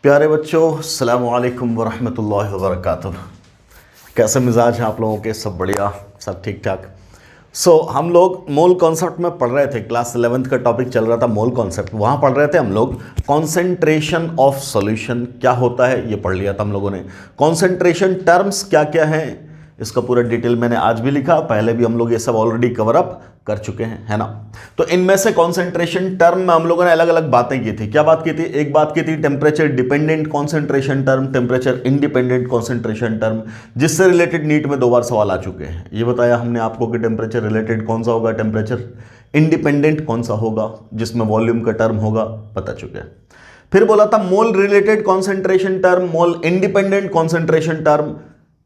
प्यारे बच्चों, अस्सलामु अलैकुम वरहमतुल्लाहि वबरकातुह। कैसे मिजाज हैं आप लोगों के? सब बढ़िया, सब ठीक ठाक। हम लोग मोल कॉन्सेप्ट में पढ़ रहे थे। क्लास 11th का टॉपिक चल रहा था मोल कॉन्सेप्ट। वहाँ पढ़ रहे थे हम लोग कॉन्सेंट्रेशन ऑफ सॉल्यूशन क्या होता है, ये पढ़ लिया था हम लोगों ने। कॉन्सेंट्रेशन टर्म्स क्या क्या हैं, इसका पूरा डिटेल मैंने आज भी लिखा, पहले भी हम लोग ये सब ऑलरेडी कवर अप कर चुके हैं, है ना। तो इनमें से कॉन्सेंट्रेशन टर्म में हम लोगों ने अलग अलग बातें की थी। क्या बात की थी? एक बात की थी temperature dependent concentration term, temperature independent concentration term, जिससे रिलेटेड नीट में 2 बार सवाल आ चुके हैं। ये बताया हमने आपको कि टेम्परेचर रिलेटेड कौन सा होगा, टेम्परेचर इंडिपेंडेंट कौन सा होगा, जिसमें वॉल्यूम का टर्म होगा, बता चुके हैं। फिर बोला था mole related concentration term, mole independent concentration term,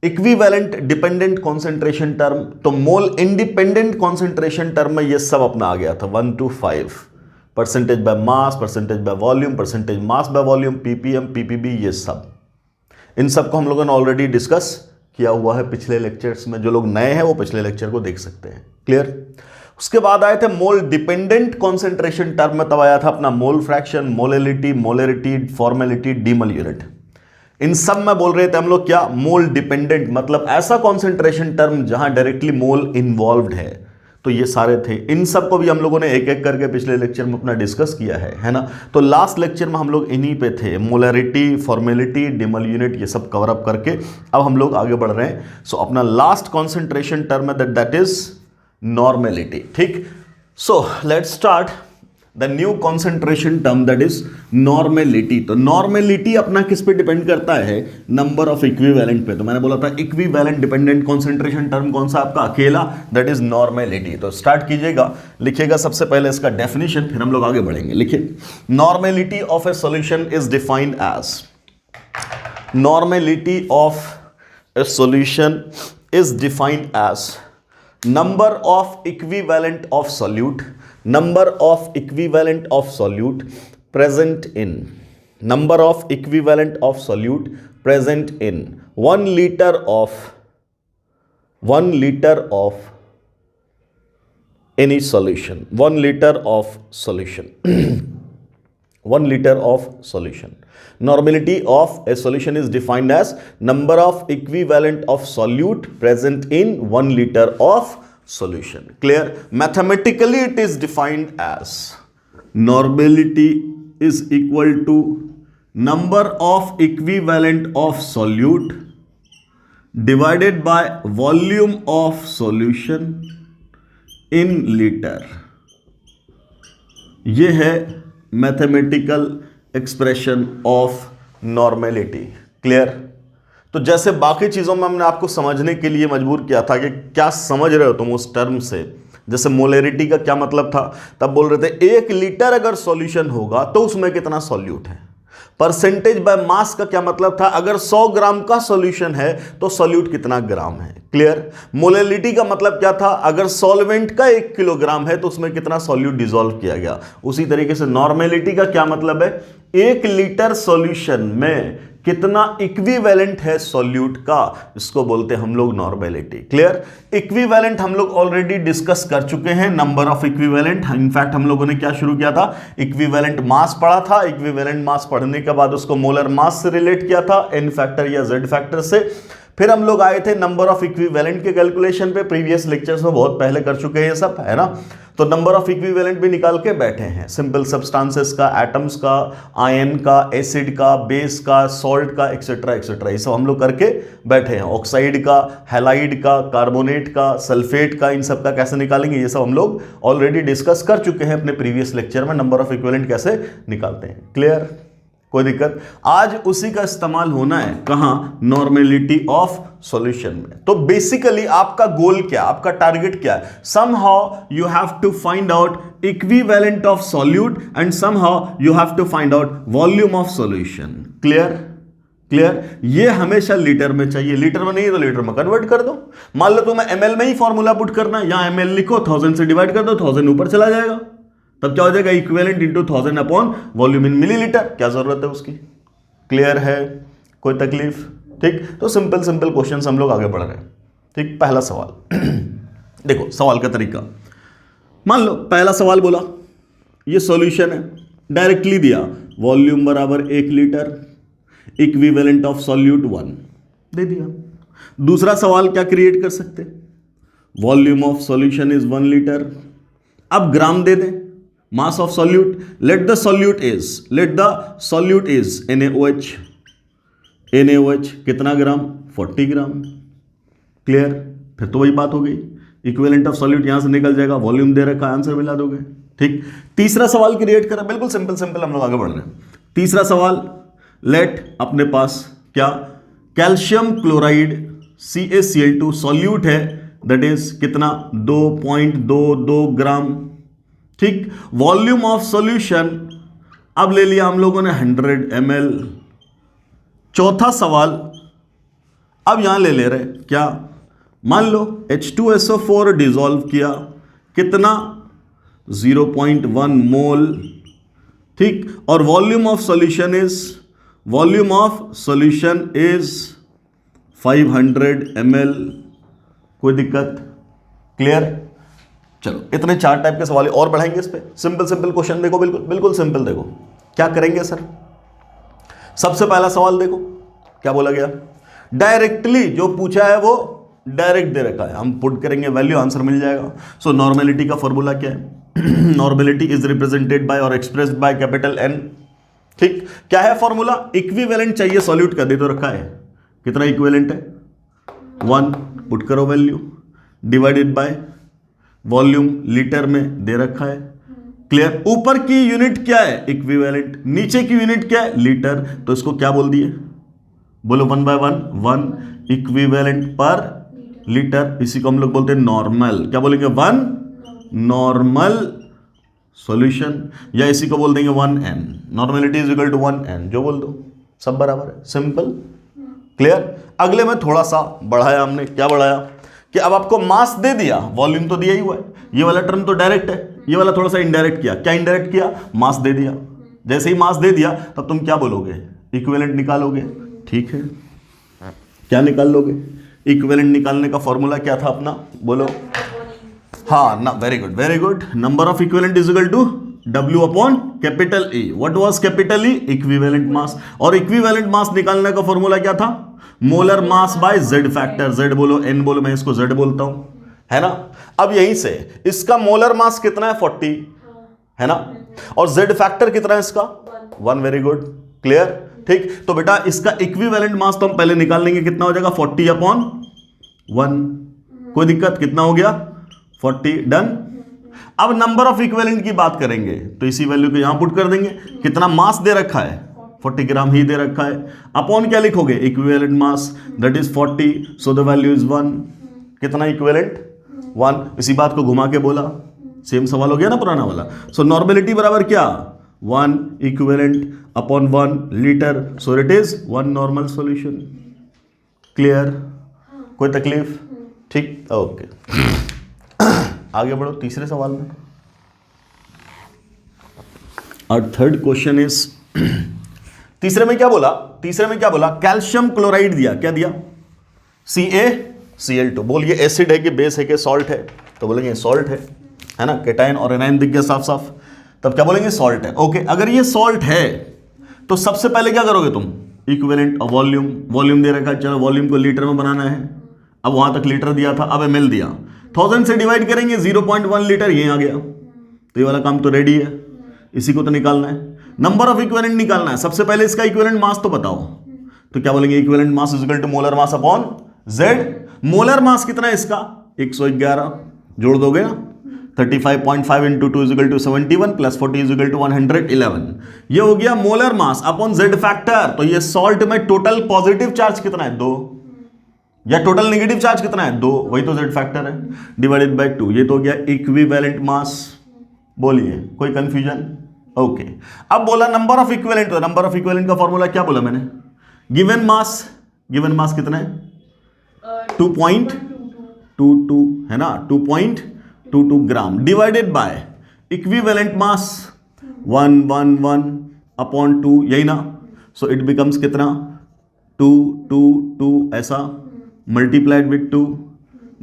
equivalent dependent concentration term. तो मोल इंडिपेंडेंट कॉन्सेंट्रेशन टर्म में ये सब अपना आ गया था 1 to 5, percentage by mass, percentage by volume, percentage mass by volume, ppm, PPB, ये सब। इन सब को हम लोगों ने ऑलरेडी डिस्कस किया हुआ है पिछले लेक्चर्स में। जो लोग नए हैं वो पिछले लेक्चर को देख सकते हैं। क्लियर? उसके बाद आए थे मोल डिपेंडेंट कॉन्सेंट्रेशन टर्म में, तब आया था अपना mole fraction, molality, molarity, formality, demal unit. इन सब में बोल रहे थे हम लोग क्या, मोल डिपेंडेंट मतलब ऐसा कॉन्सेंट्रेशन टर्म जहां डायरेक्टली मोल इन्वॉल्व्ड है। तो ये सारे थे। इन सब को भी हम लोगों ने एक एक करके पिछले लेक्चर में अपना डिस्कस किया है ना। तो लास्ट लेक्चर में हम लोग इन्हीं पे थे, मोलरिटी, फॉर्मेलिटी, डिमल यूनिट, ये सब कवर अप करके अब हम लोग आगे बढ़ रहे हैं। अपना लास्ट कॉन्सेंट्रेशन टर्म है दैट इज नॉर्मेलिटी। ठीक, let's start the new concentration term that is normality. तो नॉर्मेलिटी अपना किस पे डिपेंड करता है? नंबर ऑफ इक्विवेलेंट पे। तो मैंने बोला था इक्विवेलेंट डिपेंडेंट कॉन्सेंट्रेशन टर्म कौन सा आपका? अकेला, दैट इज नॉर्मेलिटी। तो स्टार्ट कीजिएगा, लिखिएगा सबसे पहले इसका डेफिनेशन, फिर हम लोग आगे बढ़ेंगे। लिखिए, normality of a solution is defined as, normality of a solution is defined as number of equivalent of solute, number of equivalent of solute present in, number of equivalent of solute present in 1 liter of any solution, 1 liter of solution 1 liter of solution. Normality of a solution is defined as number of equivalent of solute present in 1 liter of solution. Clear? Mathematically it is defined as normality is equal to number of equivalent of solute divided by volume of solution in liter. ये है mathematical expression of normality. Clear? तो जैसे बाकी चीज़ों में हमने आपको समझने के लिए मजबूर किया था कि क्या समझ रहे हो तुम उस टर्म से। जैसे मोलेरिटी का क्या मतलब था, तब बोल रहे थे 1 लीटर अगर सॉल्यूशन होगा तो उसमें कितना सॉल्यूट है। परसेंटेज बाय मास का क्या मतलब था, अगर 100 ग्राम का सॉल्यूशन है तो सॉल्यूट कितना ग्राम है। क्लियर? मोलेलिटी का मतलब क्या था, अगर सॉल्वेंट का 1 किलोग्राम है तो उसमें कितना सॉल्यूट डिसॉल्व किया गया। उसी तरीके से नॉर्मेलिटी का क्या मतलब है, 1 लीटर सॉल्यूशन में कितना इक्विवेलेंट है सॉल्यूट का, इसको बोलते हैं हम लोग नॉर्मेलिटी। क्लियर? इक्विवेलेंट हम लोग ऑलरेडी डिस्कस कर चुके हैं, नंबर ऑफ इक्विवेलेंट। इनफैक्ट हम लोगों ने क्या शुरू किया था, इक्विवेलेंट मास पढ़ा था। इक्विवेलेंट मास पढ़ने के बाद उसको मोलर मास से रिलेट किया था, एन फैक्टर या जेड फैक्टर से। फिर हम लोग आए थे नंबर ऑफ इक्विवेलेंट के कैलकुलेशन पे, प्रीवियस लेक्चर्स में बहुत पहले कर चुके हैं ये सब, है ना। तो नंबर ऑफ इक्विवेलेंट भी निकाल के बैठे हैं, सिंपल सब्सटेंसेस का, एटम्स का, आयन का, एसिड का, बेस का, सॉल्ट का, एक्सेट्रा एक्सेट्रा, ये सब हम लोग करके बैठे हैं। ऑक्साइड का, हैलाइड का, कार्बोनेट का, सल्फेट का, इन सब का कैसे निकालेंगे ये सब हम लोग ऑलरेडी डिस्कस कर चुके हैं अपने प्रीवियस लेक्चर में, नंबर ऑफ इक्विवेलेंट कैसे निकालते हैं। क्लियर? कोई दिक्कत? आज उसी का इस्तेमाल होना है कहां, नॉर्मेलिटी ऑफ सॉल्यूशन में। तो बेसिकली आपका गोल क्या, आपका टारगेट क्या है, somehow you have to find out equivalent of solute and somehow you have to find out volume of solution. Clear? Clear? ये हमेशा लीटर में चाहिए, लीटर में नहीं है तो लीटर में कन्वर्ट कर दो। मान लो तुम्हें एमएल में ही फॉर्मूला पुट करना है, यहां एमएल लिखो, 1000 से डिवाइड कर दो, 1000 ऊपर चला जाएगा, तब क्या हो जाएगा, इक्विवेलेंट इंटू 1000 अपॉन वॉल्यूम इन मिलीलीटर। क्या जरूरत है उसकी? क्लियर है? कोई तकलीफ? ठीक, तो सिंपल सिंपल क्वेश्चन हम लोग आगे बढ़ रहे हैं। ठीक, पहला सवाल देखो सवाल का तरीका, मान लो पहला सवाल बोला, ये सॉल्यूशन है, डायरेक्टली दिया वॉल्यूम बराबर 1 लीटर, इक्विवेलेंट ऑफ सॉल्यूट 1 दे दिया। दूसरा सवाल क्या क्रिएट कर सकते, volume of solution is 1 litre. अब ग्राम दे दें, mass of solute, let the solute is NaOH कितना ग्राम, 40 ग्राम। क्लियर, फिर तो वही बात हो गई, इक्विवेलेंट ऑफ सॉल्यूट यहां से निकल जाएगा, वॉल्यूम दे रखा है, आंसर मिला दोगे। ठीक, तीसरा सवाल क्रिएट करा, बिल्कुल सिंपल हम लोग आगे बढ़ रहे हैं। तीसरा सवाल, लेट अपने पास क्या, कैल्शियम क्लोराइड CaCl2 सॉल्यूट है, दैट इज कितना, 2.22 ग्राम। ठीक, वॉल्यूम ऑफ सॉल्यूशन अब ले लिया हम लोगों ने 100 ml। चौथा सवाल, अब यहां ले ले रहे क्या, मान लो H2SO4 डिसॉल्व किया, कितना, 0.1 मोल। ठीक, और volume of solution is 500 ml। कोई दिक्कत, क्लियर। चलो, इतने 4 टाइप के सवाल और बढ़ाएंगे इस पे। सिंपल क्वेश्चन देखो, बिल्कुल सिंपल। देखो क्या करेंगे सर, सबसे पहला सवाल देखो क्या बोला गया, डायरेक्टली जो पूछा है वो डायरेक्ट दे रखा है, हम पुट करेंगे वैल्यू, आंसर मिल जाएगा। सो नॉर्मेलिटी का फॉर्मूला क्या है, नॉर्मेलिटी इज रिप्रेजेंटेड बाय और एक्सप्रेस्ड बाय कैपिटल N। ठीक, क्या है फॉर्मूला, इक्विवेलेंट चाहिए सॉल्यूट का, दे तो रखा है, कितना इक्विवेलेंट है, 1, पुट करो value, divided by volume litre में दे रखा है। क्लियर, ऊपर की यूनिट क्या है, इक्विवेलेंट, नीचे की यूनिट क्या है, लीटर, तो इसको क्या बोल दिए, बोलो 1/1 इक्विवेलेंट पर लीटर, इसी को हम लोग बोलते हैं नॉर्मल। क्या बोलेंगे, 1 नॉर्मल सॉल्यूशन, या इसी को बोल देंगे 1N, normality is equal to 1N, जो बोल दो सब बराबर है, सिंपल। क्लियर, अगले में थोड़ा सा बढ़ाया हमने, क्या बढ़ाया कि अब आपको मास दे दिया, वॉल्यूम तो दिया ही हुआ है, ये वाला टर्म तो डायरेक्ट है, ये वाला थोड़ा सा इनडायरेक्ट किया। क्या इनडायरेक्ट किया, मास दे दिया। जैसे ही मास दे दिया तब तुम क्या बोलोगे, इक्विवेलेंट निकालोगे। ठीक है, क्या निकाल लोगे, इक्विवेलेंट निकालने का फॉर्मूला क्या था अपना, बोलो। हाँ ना, very good. Number of equivalent is equal to W upon capital E। What was capital E, equivalent mass. और इक्विवेलेंट मास निकालने का फॉर्मूला क्या था, molar mass by Z factor. Z बोलो, N बोलो, मैं इसको Z बोलता हूं, है ना। अब यहीं से इसका मोलर मास कितना है, 40, है ना, और Z फैक्टर कितना है इसका, 1। Very good, clear. ठीक, तो बेटा इसका इक्विवेलेंट मास तो हम पहले निकाल लेंगे, कितना हो जाएगा, 40/1। कोई दिक्कत, कितना हो गया, 40, डन। अब नंबर ऑफ इक्विवेलेंट की बात करेंगे तो इसी वैल्यू को यहां पुट कर देंगे, कितना मास दे रखा है, 40 ग्राम ही दे रखा है, अपॉन क्या लिखोगे, equivalent mass, that is 40, so the value is 1। कितना इक्विवेलेंट, 1। इसी बात को घुमा के बोला, सेम सवाल हो गया ना पुराना वाला। सो नॉर्मेलिटी बराबर क्या, 1 equivalent upon 1 litre, so it is 1 normal solution. Clear, कोई तकलीफ, ठीक, ओके। आगे बढ़ो तीसरे सवाल में। और थर्ड क्वेश्चन इज, तीसरे में क्या बोला, कैल्शियम क्लोराइड दिया, क्या दिया, CaCl2। बोलिए एसिड है कि बेस है कि सॉल्ट है, तो बोलेंगे सॉल्ट है ना, केटायन और एनायन दिख गया साफ साफ, तब क्या बोलेंगे, सॉल्ट है। ओके, अगर ये सॉल्ट है तो सबसे पहले क्या करोगे तुम, इक्विवेलेंट और वॉल्यूम दे रखा है, चलो वॉल्यूम को लीटर में बनाना है, अब वहां तक लीटर दिया था, अब ml दिया, 1000 से डिवाइड करेंगे, 0.1 लीटर ये आ गया, तो ये वाला काम तो रेडी है, इसी को तो निकालना है। नंबर ऑफ इक्विवेलेंट निकालना है, सबसे पहले इसका इक्विवेलेंट मास तो बताओ, तो क्या बोलेंगे, equivalent mass is equal to molar mass upon Z। Molar mass कितना है इसका, 111, जोड़ दोगे ना, 35.5 into 2 is equal to 71 plus 40 is equal to 111, ये हो गया molar mass upon Z factor. तो ये सॉल्ट में टोटल पॉजिटिव चार्ज कितना है, 2, या टोटल नेगेटिव चार्ज कितना है, 2, वही तो Z फैक्टर है, डिवाइडेड बाय 2, ये तो हो गया इक्विवेलेंट मास। बोलिए कोई कंफ्यूजन, ओके। अब बोला नंबर ऑफ इक्विवेलेंट, तो नंबर ऑफ इक्विवेलेंट का फॉर्मूला क्या बोला मैंने, गिवन मास कितना है, 2.22 है ना, 2.22 gram, divided by equivalent mass 111 upon 2, यही ना, सो इट बिकम्स कितना, 222 ऐसा, multiplied with 2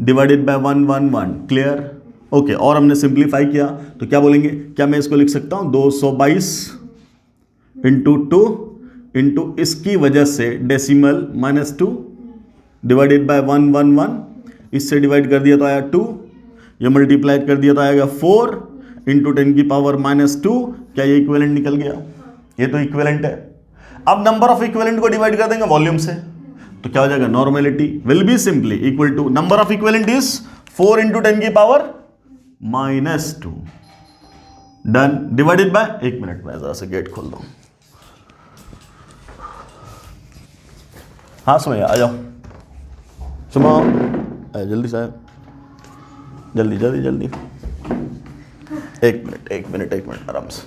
divided by 111। Clear, okay. और हमने सिंप्लीफाई किया तो क्या बोलेंगे, क्या मैं इसको लिख सकता हूं, 222 इंटू 2 इंटू इसकी वजह से डेसिमल -2 डिवाइडेड बाय 1 1 1, इससे डिवाइड कर दिया तो आया 2, ये मल्टीप्लाई कर दिया तो आएगा 4 इंटू 10 की पावर -2। क्या ये इक्विवेलेंट निकल गया? ये तो इक्विवेलेंट है। अब नंबर ऑफ इक्विवेलेंट को डिवाइड कर देंगे वॉल्यूम से, तो क्या हो जाएगा? Normality will be simply equal to number of equivalent is 4 into 10 की power -2 done, divided by, 1 minute में जरा से गेट खोल दो। हाँ सुनिए, आ जाओ सुनो, जल्दी से, जल्दी जल्दी जल्दी, 1 मिनट आराम से।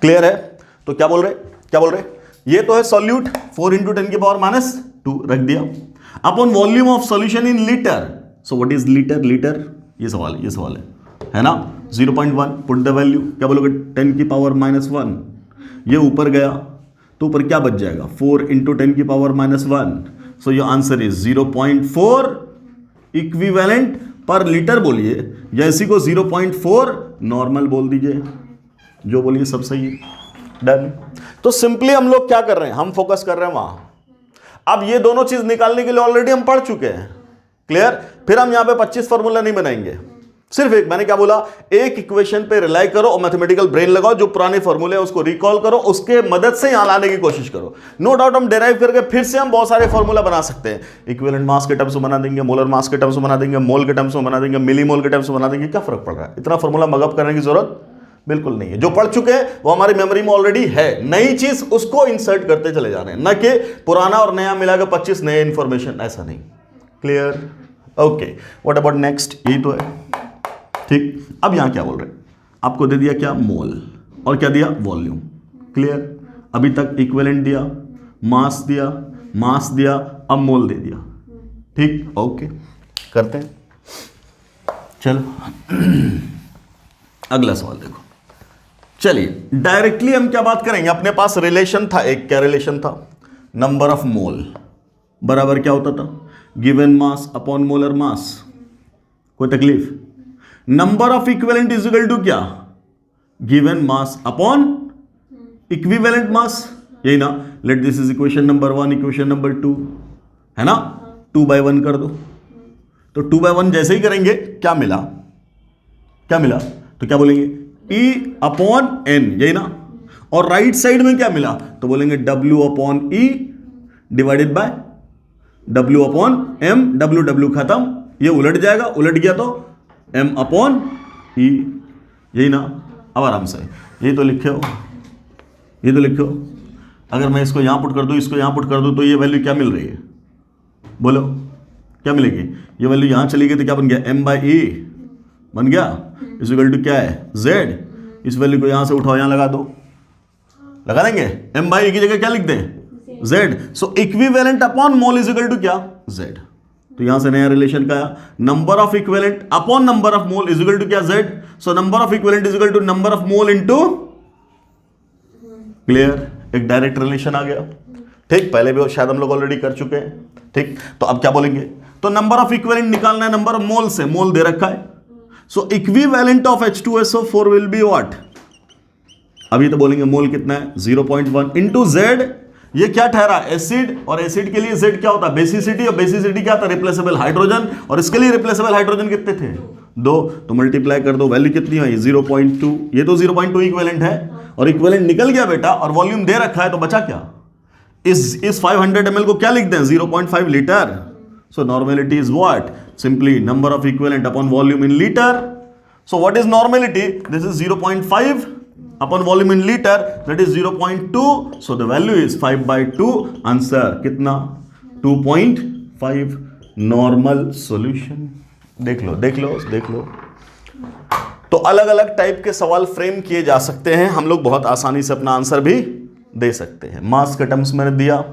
क्लियर है? तो क्या बोल रहे? ये तो है सॉल्यूट, 4 इंटू 10 की पावर -2 रख दिया upon volume of solution in litre. So what is litre? ये सवाल है ना। 0.1 पुट द वैल्यू, क्या बोलोगे? 10 की पावर -1, ये ऊपर गया तो ऊपर क्या बच जाएगा? 4 इंटू 10 की power -1। So your answer is 0.4 equivalent पर लीटर बोलिए, या इसी को 0.4 नॉर्मल बोल दीजिए, जो बोलिए सब सही है। डन। तो सिंपली हम लोग क्या कर रहे हैं? हम फोकस कर रहे हैं वहां। अब ये दोनों चीज निकालने के लिए ऑलरेडी हम पढ़ चुके हैं। क्लियर? फिर हम यहां पे 25 फॉर्मूला नहीं बनाएंगे, सिर्फ एक, मैंने क्या बोला, एक इक्वेशन पे रिलाई करो और मैथमेटिकल ब्रेन लगाओ, जो पुराने फॉर्मूले है उसको रिकॉल करो, उसके मदद से यहां लाने की कोशिश करो। नो डाउट हम डेराइव करके फिर से हम बहुत सारे फॉर्मूला बना सकते हैं। इक्विवेलेंट मास के टर्म्स में बना देंगे, मोलर मास के टर्म्स में बना देंगे, मोल के टर्म्स में बना देंगे, मिली मोल के टर्म्स में बना देंगे। क्या फर्क पड़ रहा है? इतना फॉर्मूला मगअप करने की जरूरत बिल्कुल नहीं है। जो पढ़ चुके हैं वो हमारी मेमोरी में ऑलरेडी है, नई चीज उसको इंसर्ट करते चले जा रहे हैं, न कि पुराना और नया मिलाकर 25 नए इंफॉर्मेशन, ऐसा नहीं। Clear? Okay, what about next? यही तो है, ठीक। अब यहां क्या बोल रहे हैं? आपको दे दिया क्या? मोल, और क्या दिया? वॉल्यूम। क्लियर? अभी तक इक्विवेलेंट दिया, मास दिया, अब मोल दे दिया। ठीक, ओके, करते हैं। चलो अगला सवाल देखो। चलिए डायरेक्टली हम क्या बात करेंगे? अपने पास रिलेशन था एक, क्या रिलेशन था? नंबर ऑफ मोल बराबर क्या होता था? Given mass upon molar mass. कोई तकलीफ? Number of equivalent is equal to क्या? Given mass upon equivalent mass, यही ना। Let this is equation number 1, equation number 2, है ना। 2/1 कर दो, तो 2/1 जैसे ही करेंगे क्या मिला? तो क्या बोलेंगे? E अपॉन N, यही ना। और राइट साइड में क्या मिला? तो बोलेंगे W upon E divided by W upon M। W खत्म, ये उलट जाएगा, उलट गया तो M अपॉन E, यही ना। अब आराम से ये तो लिखे हो, अगर मैं इसको यहां पुट कर दूं, इसको यहां पुट कर दूं, तो ये वैल्यू क्या मिल रही है? बोलो क्या मिलेगी? ये वैल्यू यहां चली गई तो क्या बन गया? M/E बन गया, इज इक्वल टू क्या है? Z। इस वैल्यू को यहां से उठाओ, यहां लगा दो, लगा देंगे। M/E की जगह क्या लिख दें? Z। So equivalent upon mole is equal to क्या? Z। तो यहां से नया रिलेशन का आया, number of equivalent upon number of mole is equal to क्या? Z। So number of equivalent is equal to number of mole into, clear? एक direct relation आ गया। ठीक, पहले भी शायद हम लोग ऑलरेडी कर चुके हैं। ठीक, तो अब क्या बोलेंगे? तो नंबर ऑफ इक्विवेलेंट निकालना है नंबर ऑफ मोल से, मोल दे रखा है। So equivalent of H2SO4 will be what? अभी तो बोलेंगे मोल कितना है? 0.1 इंटू Z। ये क्या ठहरा? एसिड, और एसिड के लिए Z क्या होता है? बेसिसिटी, और बेसिसिटी क्या था? रिप्लेसेबल हाइड्रोजन, और इसके लिए रिप्लेसेबल हाइड्रोजन कितने थे? 2। तो मल्टीप्लाई कर दो, वैल्यू कितनी है? 0.2। ये तो 0.2 इक्विवेलेंट है, और इक्विवेलेंट निकल गया बेटा, और वॉल्यूम दे रखा है, तो बचा क्या? इस 500 ml को क्या लिख दें? 0.5 litre. So normality is what? Simply number of equivalent upon volume in liter. So what is normality? This is 0.5 upon volume in liter, that is 0.2. So the value is 5/2. Answer कितना? 2.5 normal solution. देख लो। तो अलग अलग type के सवाल frame किए जा सकते हैं, हम लोग बहुत आसानी से अपना आंसर भी दे सकते हैं। मास के टर्म्स में दिया,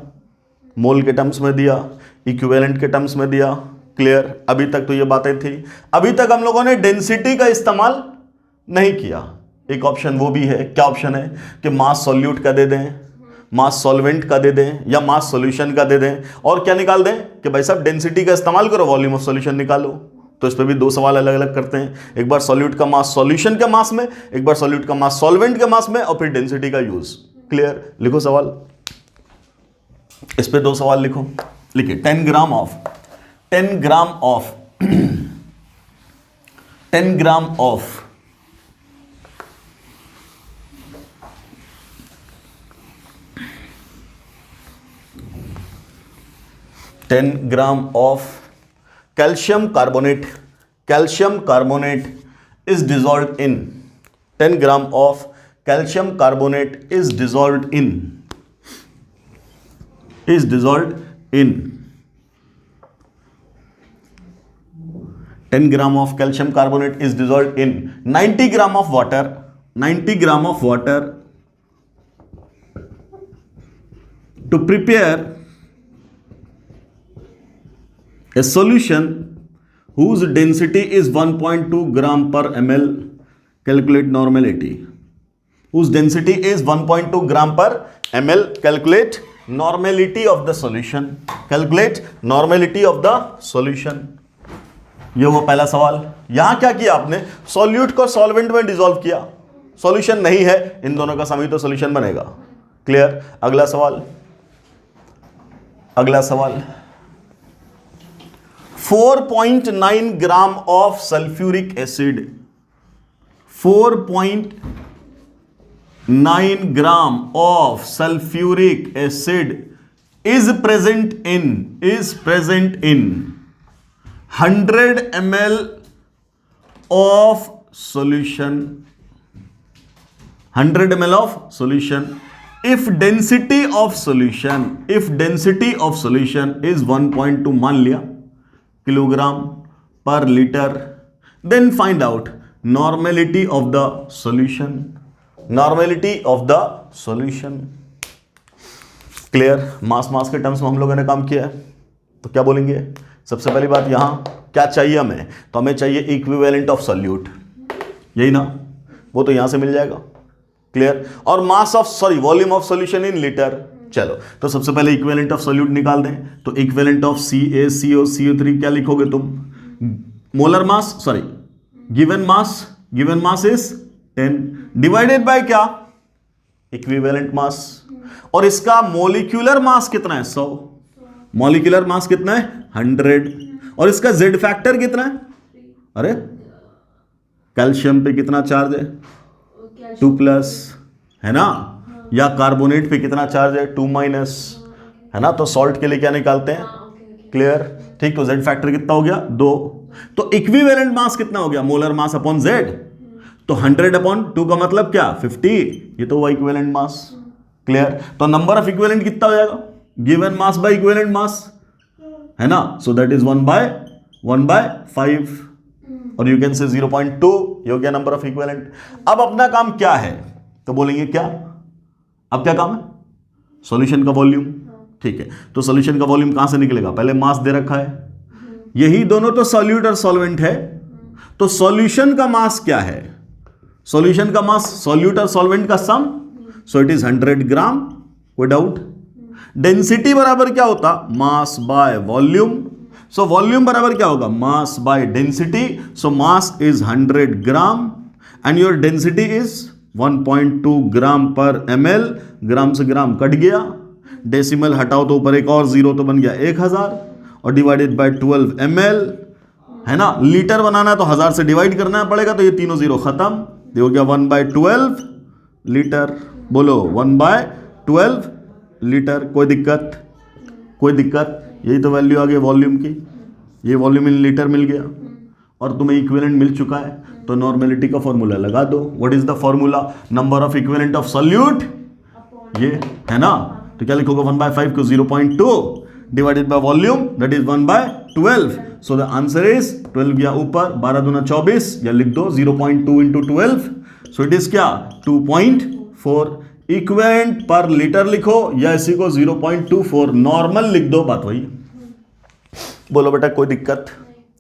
मोल के टर्म्स में दिया, इक्विवेलेंट के टर्म्स में दिया। क्लियर? अभी तक तो ये बातें थी। अभी तक हम लोगों ने डेंसिटी का इस्तेमाल नहीं किया। एक ऑप्शन वो भी है, क्या ऑप्शन है? कि मास सॉल्यूट का दे दें, मास सॉल्वेंट का दे दें, या मास सॉल्यूशन का दे दें, और क्या निकाल दें कि भाई साहब डेंसिटी का इस्तेमाल करो, वॉल्यूम ऑफ सॉल्यूशन निकालो। तो इस पर भी 2 सवाल अलग अलग करते हैं, एक बार सॉल्यूट का मास सॉल्यूशन के मास में, एक बार सॉल्यूट का मास सॉल्वेंट के मास में, और फिर डेंसिटी का यूज। क्लियर, लिखो सवाल, इस पे 2 सवाल लिखो। लिखिए 10 gram of 10 gram of 10 gram of 10 gram of calcium carbonate is dissolved in 10 gram of calcium carbonate is dissolved in 10 gram of calcium carbonate is dissolved in 90 gram of water 90 gram of water to prepare a solution whose density is 1.2 gram per ml. Calculate normality. Whose density is 1.2 gram per ml. Calculate normality of the solution. Calculate normality of the solution. ये वो पहला सवाल। यहां क्या किया आपने? Solute को solvent में डिसॉल्व किया। सॉल्यूशन नहीं है, इन दोनों का समी तो सॉल्यूशन बनेगा। क्लियर। अगला सवाल 4.9 gram of sulphuric acid 4.9 gram of sulphuric acid is present in 100 ml of solution 100 ml of solution if density of solution is 1.2 मान लिया किलोग्राम पर litre, then find out normality of the solution clear. Mass के terms में हम लोगों ने काम किया है, तो क्या बोलेंगे? सबसे पहली बात यहां क्या चाहिए हमें? तो हमें चाहिए इक्विवेलेंट ऑफ सॉल्यूट, यही ना, वो तो यहां से मिल जाएगा। क्लियर। और volume of solution in litre. चलो, तो सबसे पहले इक्विवेलेंट ऑफ सॉल्यूट निकाल दें। तो इक्विवेलेंट ऑफ CaCO3 क्या लिखोगे तुम? Molar mass, given mass is 10 divided by क्या? Equivalent mass. और इसका मोलिक्यूलर मास कितना है? 100। मोलिक्यूलर मास कितना है? 100। और इसका Z फैक्टर कितना है? अरे कैल्शियम पे कितना चार्ज है? 2+ है ना, या कार्बोनेट पे कितना चार्ज है? 2- है ना। तो सॉल्ट के लिए क्या निकालते हैं? क्लियर। ठीक, तो Z फैक्टर कितना हो गया? 2। तो इक्विवेलेंट मास कितना हो गया? Molar mass upon Z। तो 100/2 का मतलब क्या? 50। ये तो हुआ इक्विवेलेंट मास। क्लियर। तो नंबर ऑफ इक्विवेलेंट कितना हो जाएगा? गिवन मास बाय इक्विवेलेंट मास, है ना। सो दैट इज 1/5 और यू कैन से 0.2। ये हो गया नंबर ऑफ इक्विवेलेंट। अब अपना काम क्या है? तो बोलेंगे क्या? अब क्या काम है? सॉल्यूशन का वॉल्यूम। ठीक है, तो सॉल्यूशन का वॉल्यूम कहां से निकलेगा? पहले मास दे रखा है, यही दोनों तो सॉल्यूट और सॉल्वेंट है। तो सॉल्यूशन का मास क्या है? सॉल्यूशन का मास सॉल्यूट और सॉल्वेंट का सम, सो इट इज 100 ग्राम। कोई डाउट? डेंसिटी बराबर क्या होता? Mass by volume. So volume बराबर क्या होगा? Mass by density. So mass is 100 gram and your density is 1.2 ग्राम पर ml। ग्राम से ग्राम कट गया, डेसिमल हटाओ तो ऊपर एक और 0 तो बन गया 1000 और डिवाइडेड बाय 12 ml, है ना। लीटर बनाना है तो 1000 से डिवाइड करना पड़ेगा, तो ये तीनों 0 खत्म। ये हो गया 1/12 लीटर। बोलो 1/12 लीटर। कोई दिक्कत? यही तो वैल्यू आ गई वॉल्यूम की। ये वॉल्यूम इन लीटर मिल गया और तुम्हें इक्विवेलेंट मिल चुका है। तो नॉर्मेलिटी का फॉर्मूला लगा दो। What is the formula? Number of equivalent of solute, ये है ना। तो क्या लिखोगे? 1/5 को 0.2 divided by volume, that is 1/12। So the answer is 12 गया ऊपर, 12 दूना 24, या लिख दो 0.2 × 12। सो इट इज क्या? 2.4 इक्विवेलेंट पर लीटर लिखो, या इसी को 0.24 नॉर्मल लिख दो, बात वही। बोलो बेटा कोई दिक्कत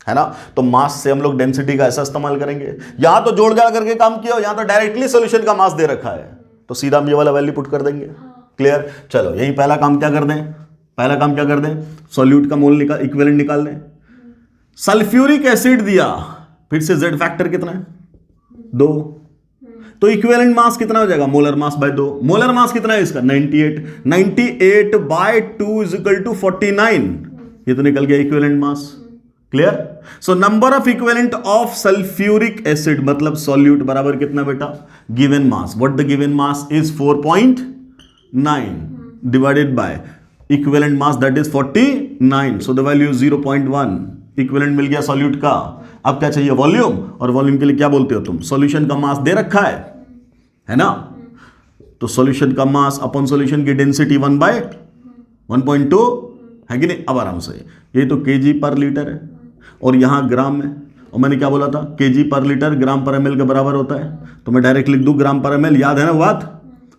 है ना। तो मास से हम लोग डेंसिटी का ऐसा इस्तेमाल करेंगे। यहां तो जोड़ जोड़ करके काम किया, यहां तो डायरेक्टली सॉल्यूशन का मास दे रखा है, तो सीधा हम ये वाला वैल्यू पुट कर देंगे। क्लियर। चलो, यही पहला काम क्या कर दें? सॉल्यूट का मोल निकाल, इक्विवेलेंट निकाल दें। सल्फ्यूरिक एसिड दिया, फिर से Z फैक्टर कितना है? 2। तो तो इक्विवेलेंट मास कितना हो जाएगा, molar mass bye 2। Molar mass कितना है इसका 98, 98 बाय 2 इज इक्वल टू 49, ये तो निकल गया equivalent mass. Clear. So number of equivalent of sulphuric acid मतलब सॉल्यूट बराबर कितना बेटा, given mass, what the given mass is 4.9 divided by equivalent mass that is 49, so the value 0.1, equivalent मिल गया सॉल्यूट का। अब क्या चाहिए, वॉल्यूम, और वॉल्यूम के लिए क्या बोलते हो तुम, सॉल्यूशन का मास दे रखा है ना, तो सॉल्यूशन का मास अपॉन सॉल्यूशन की डेंसिटी 1/1.2 है कि नहीं। अब आराम से, ये तो केजी पर लीटर है और यहां ग्राम है, और मैंने क्या बोला था, केजी पर लीटर ग्राम पर एमएल के बराबर होता है, तो मैं डायरेक्ट लिख दूं ग्राम पर एमएल, याद है ना बात,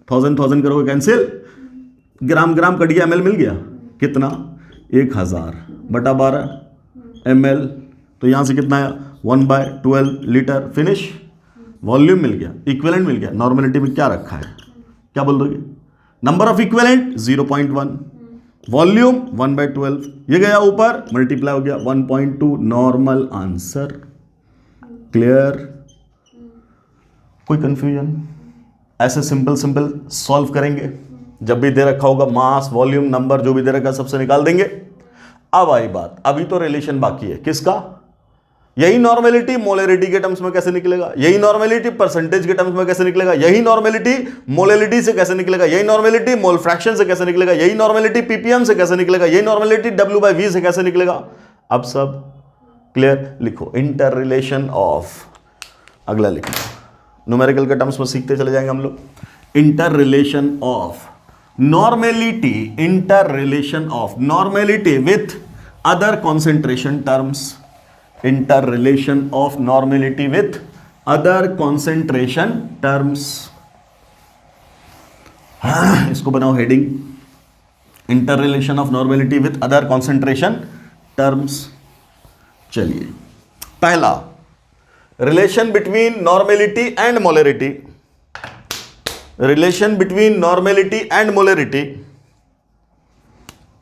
1000 करोगे कैंसिल, ग्राम ग्राम कट गया, एमएल मिल गया, कितना 1000/12 ml, तो यहां से कितना आया 1/12 लीटर, फिनिश, वॉल्यूम मिल गया, इक्विवेलेंट मिल गया। नॉर्मेलिटी में क्या रखा है, क्या बोल दोगे, नंबर ऑफ इक्विवेलेंट 0.1, वॉल्यूम 1/12, ये गया ऊपर मल्टीप्लाई हो गया 1.2, नॉर्मल आंसर। क्लियर, कोई कंफ्यूजन, ऐसे सिंपल सॉल्व करेंगे, जब भी दे रखा होगा मास वॉल्यूम नंबर जो भी दे रखा सबसे निकाल देंगे। अब आई बात, अभी तो रिलेशन बाकी है, किसका, यही नॉर्मेलिटी मोलरिटी के टर्म्स में कैसे निकलेगा, यही नॉर्मेलिटी परसेंटेज के टर्म्स में कैसे निकलेगा, यही नॉर्मेलिटी मोलरिटी से कैसे निकलेगा, यही नॉर्मेलिटी मोल फ्रैक्शन से कैसे निकलेगा, यही नॉर्मेलिटी पीपीएम से कैसे निकलेगा, यही नॉर्मेलिटी W/V से कैसे निकलेगा। अब सब क्लियर, लिखो इंटर रिलेशन ऑफ, अगला लिखो, न्यूमेरिकल के टर्म्स में सीखते चले जाएंगे हम लोग, inter relation of normality, inter relation of normality with other concentration terms, interrelation of normality with other concentration terms, इसको बनाओ heading, interrelation of normality with other concentration terms। चलिए, पहला relation between normality and molarity, relation between normality and molarity,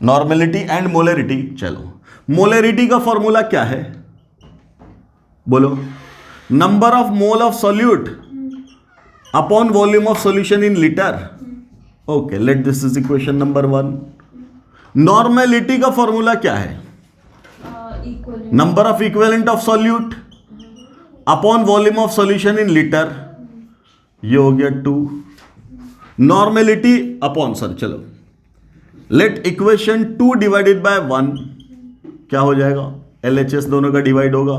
normality and molarity। चलो, molarity का formula क्या है, बोलो, number of mole of solute upon volume of solution in litre. Okay, late this is equation number 1। Normality का formula क्या है, number of equivalent of solute upon volume of solution in litre, ये हो गया 2, normality upon, sir चलो, let equation 2 divided by 1, क्या हो जाएगा, LHS दोनों का डिवाइड होगा,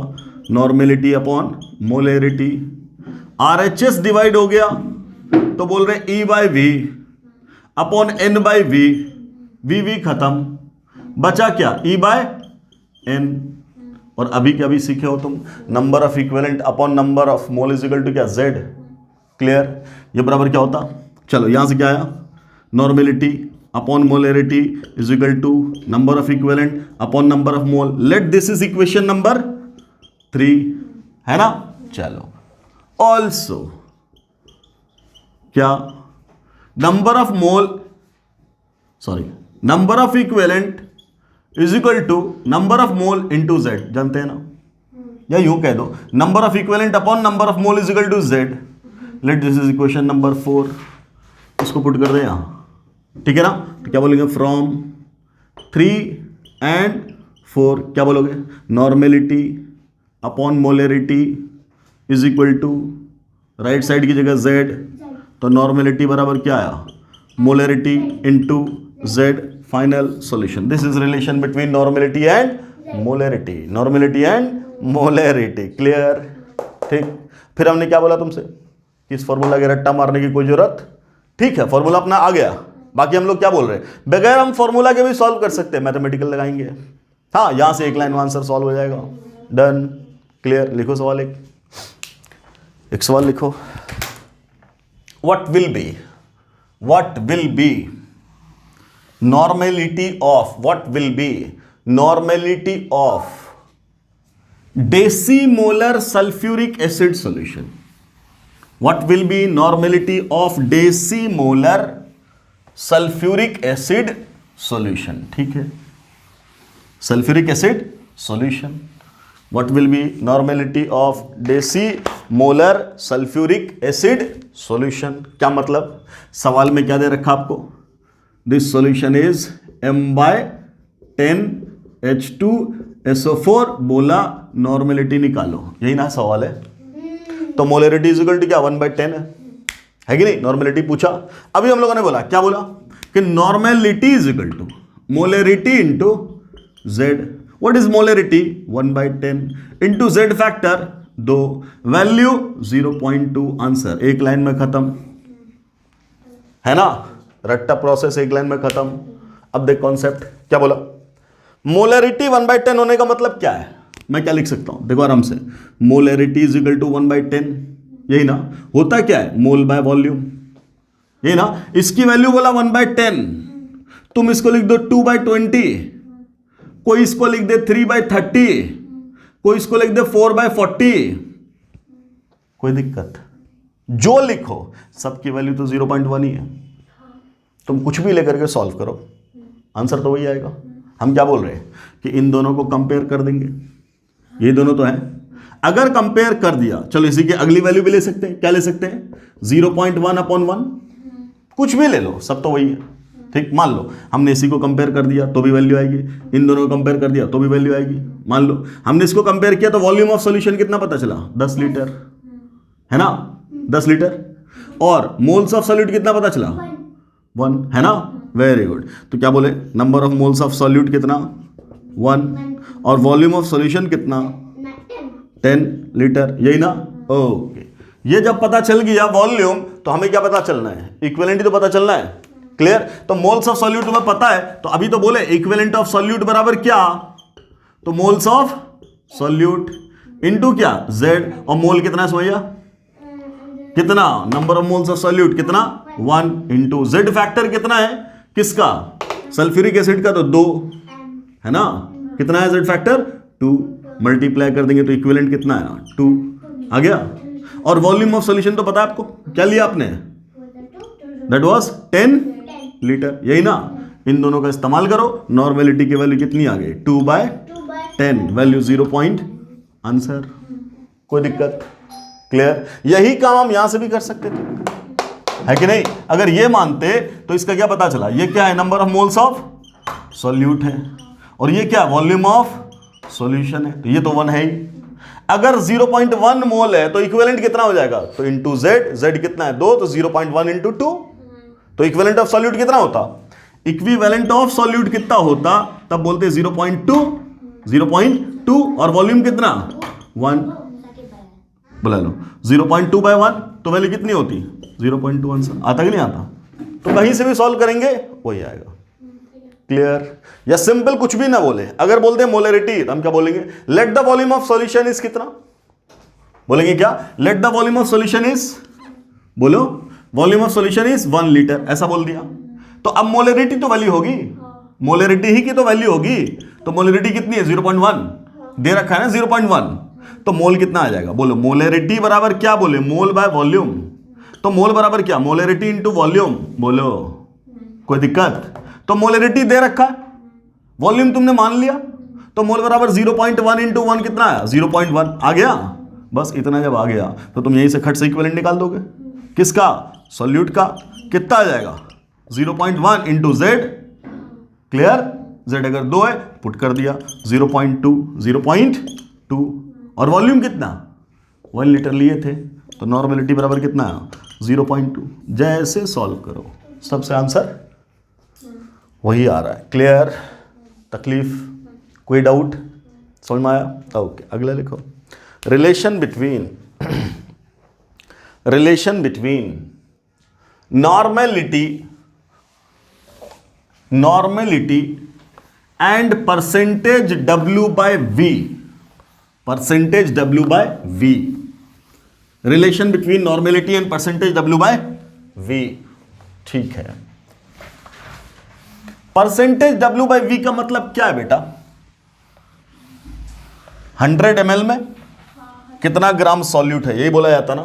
normality upon molarity, RHS divide हो गया तो बोल रहे E/V अपॉन N/V, V खत्म, बचा क्या E/N, और अभी क्या भी सीखे हो तुम, number of equivalent upon number of mole is equal to क्या Z। क्लियर, ये बराबर क्या होता, चलो यहां से क्या आया, normality upon molarity is equal to number of equivalent upon number of mole, let this is equation number 3, है ना। चलो, ऑल्सो क्या, number of mole, sorry, number of equivalent is equal to number of mole into Z, जानते हैं ना, या यूं कह दो, number of equivalent upon number of mole is equal to Z, let this is equation number 4, इसको put कर दे यहां, ठीक है ना। तो क्या बोलेंगे, फ्रॉम 3 and 4 क्या बोलोगे, normality upon molarity is equal to, right side की जगह Z, तो नॉर्मेलिटी बराबर क्या आया, मोलरिटी इनटू Z, final solution. This is relation between normality and molarity, normality and molarity. Clear, ठीक। फिर हमने क्या बोला तुमसे, इस फॉर्मूला के रट्टा मारने की कोई जरूरत, ठीक है, फॉर्मूला अपना आ गया, बाकी हम लोग क्या बोल रहे हैं, बगैर हम फॉर्मूला के भी सॉल्व कर सकते हैं, मैथमेटिकल लगाएंगे, हाँ, यहां से एक लाइन में आंसर सॉल्व हो जाएगा, डन। क्लियर, लिखो सवाल, एक सवाल लिखो, what will be normality of, what will be normality of decimolar sulphuric acid solution, what will be normality of decimolar sulphuric acid solution, ठीक है, sulphuric acid solution, what will be normality of molar sulphuric acid solution. क्या मतलब, सवाल में क्या दे रखा आपको, this solution is M/10H2SO4, बोला नॉर्मेलिटी निकालो, यही ना सवाल है। तो मोलरिटी इज इक्वल टू क्या, 1/10 है कि नहीं, नॉर्मेलिटी पूछा। अभी हम लोगों ने बोला, क्या बोला कि normality is equal to molarity into Z. What is molarity, 1/10 into Z factor 2, value 0.2, answer एक लाइन में खत्म, है ना, रट्टा प्रोसेस एक लाइन में खत्म। अब देख कॉन्सेप्ट क्या बोला, मोलरिटी 1/10 होने का मतलब क्या है, मैं क्या लिख सकता हूं, देखो आराम से, मोलरिटी इज इक्वल टू 1/10, यही ना, होता क्या है, मोल बाय वॉल्यूम, यही ना। इसकी वैल्यू बोला 1/10, तुम इसको लिख दो 2/20, कोई इसको लिख दे 3/30, कोई इसको लिख दे 4/40, कोई दिक्कत, जो लिखो सबकी वैल्यू तो 0.1 ही है, तुम कुछ भी लेकर के सॉल्व करो आंसर तो वही आएगा। हम क्या बोल रहे हैं कि इन दोनों को कंपेयर कर देंगे, ये दोनों तो हैं, अगर कंपेयर कर दिया, चलो इसी की अगली वैल्यू भी ले सकते हैं, क्या ले सकते हैं, 0.1/1, कुछ भी ले लो, सब तो वही है, ठीक। मान लो हमने इसी को कंपेयर कर दिया तो भी वैल्यू आएगी, इन दोनों को कंपेयर कर दिया तो भी वैल्यू आएगी। मान लो हमने इसको कंपेयर किया तो वॉल्यूम ऑफ सॉल्यूशन कितना पता चला, 10 लीटर, है ना, 10 लीटर, और मोल्स ऑफ सॉल्यूट कितना पता चला, 1, है ना, वेरी गुड। तो क्या बोले, number of moles of solute कितना, 1, और वॉल्यूम ऑफ सॉल्यूशन कितना, 10 लीटर, यही ना, ओके। ये जब पता चल गया वॉल्यूम, तो हमें क्या पता चलना है, इक्विवेलेंट तो पता चलना है, क्लियर। तो मोल्स ऑफ सॉल्यूट में पता है, तो अभी तो बोले इक्विवेलेंट ऑफ सॉल्यूट बराबर क्या, तो मोल्स ऑफ सॉल्यूट इनटू क्या, जेड, और मोल कितना है समझिए, कितना, number of moles of solute कितना, 1, इंटू जेड फैक्टर कितना है, किसका, सल्फ्यूरिक एसिड का, तो 2, है ना, कितना है जेड फैक्टर, 2, मल्टीप्लाई कर देंगे तो इक्विवेलेंट कितना है, 2 आ गया। और वॉल्यूम ऑफ सॉल्यूशन तो पता है आपको, क्या लिया आपने, दैट वाज 10 लीटर, यही ना। इन दोनों का इस्तेमाल करो, नॉर्मेलिटी की वैल्यू कितनी आ गई, 2/10, वैल्यू 0 पॉइंट, आंसर, कोई दिक्कत, क्लियर। यही काम हम यहां से भी कर सकते थे, है कि नहीं। अगर ये मानते तो इसका क्या पता चला, ये क्या है, number of moles of solute है, और ये क्या, वॉल्यूम ऑफ सॉल्यूशन है, तो ये तो 1 है ही। अगर 0.1 मोल है तो इक्विवेलेंट कितना हो जाएगा, तो इंटू जेड, जेड कितना है 2, तो 0.1 इंटू 2, तो इक्विवेलेंट ऑफ सॉल्यूट कितना होता, इक्विवेलेंट ऑफ सॉल्यूट कितना होता, तब बोलते 0.2, और वॉल्यूम कितना 1, बुला लो 0.2/1, तो वैल्यू कितनी होती, 0.2, आंसर आता कि नहीं आता, तो कहीं से भी सॉल्व करेंगे वही आएगा, क्लियर। या सिंपल कुछ भी ना बोले, अगर बोलते हैं मोलरिटी तो हम क्या बोलेंगे, let the volume of solution is कितना, बोलेंगे क्या, let the volume of solution is, बोलो volume of solution is 1 litre, ऐसा बोल दिया। तो अब मोलरिटी तो वैल्यू होगी, मोलरिटी ही की तो वैल्यू होगी, तो मोलरिटी कितनी है, 0.1 दे रखा है ना, 0.1, तो मोल कितना आ जाएगा, बोलो मोलरिटी बराबर क्या, बोले मोल बाय वॉल्यूम, तो मोल बराबर क्या, मोलरिटी इंटू वॉल्यूम, बोलो कोई दिक्कत। तो मोलरिटी दे रखा है, वॉल्यूम तुमने मान लिया, तो मोल बराबर 0.1 इंटू 1 कितना आया, 0.1 आ गया। बस इतना जब आ गया तो तुम यहीं से खट से इक्विवेलेंट निकाल दोगे, किसका, सॉल्यूट का, कितना आ जाएगा, 0.1 इंटू जेड, क्लियर, जेड अगर 2 है पुट कर दिया, 0.2, और वॉल्यूम कितना, 1 लीटर लिए थे, तो नॉर्मेलिटी बराबर कितना है, 0.2। जैसे सॉल्व करो सबसे आंसर वही आ रहा है, क्लियर, तकलीफ, कोई डाउट, समझ में आया, ओके। अगला लिखो, relation between normality and percentage W/V, percentage W/V, relation between normality and percentage W/V, ठीक है। परसेंटेज W/V का मतलब क्या है बेटा, 100 ml में कितना ग्राम सॉल्यूट है, यही बोला जाता ना,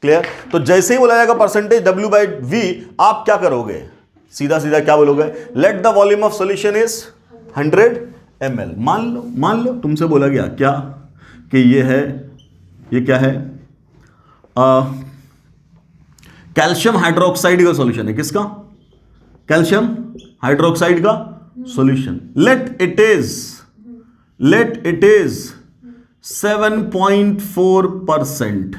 क्लियर। तो जैसे ही बोला जाएगा परसेंटेज W/V, आप क्या करोगे, सीधा सीधा क्या बोलोगे, late the volume of solution is 100 ml। मान लो तुमसे बोला गया क्या, कि ये है, ये क्या है, कैल्शियम हाइड्रोक्साइड का सॉल्यूशन है, किसका? कैल्शियम हाइड्रोक्साइड का solution. Let it is 7.4%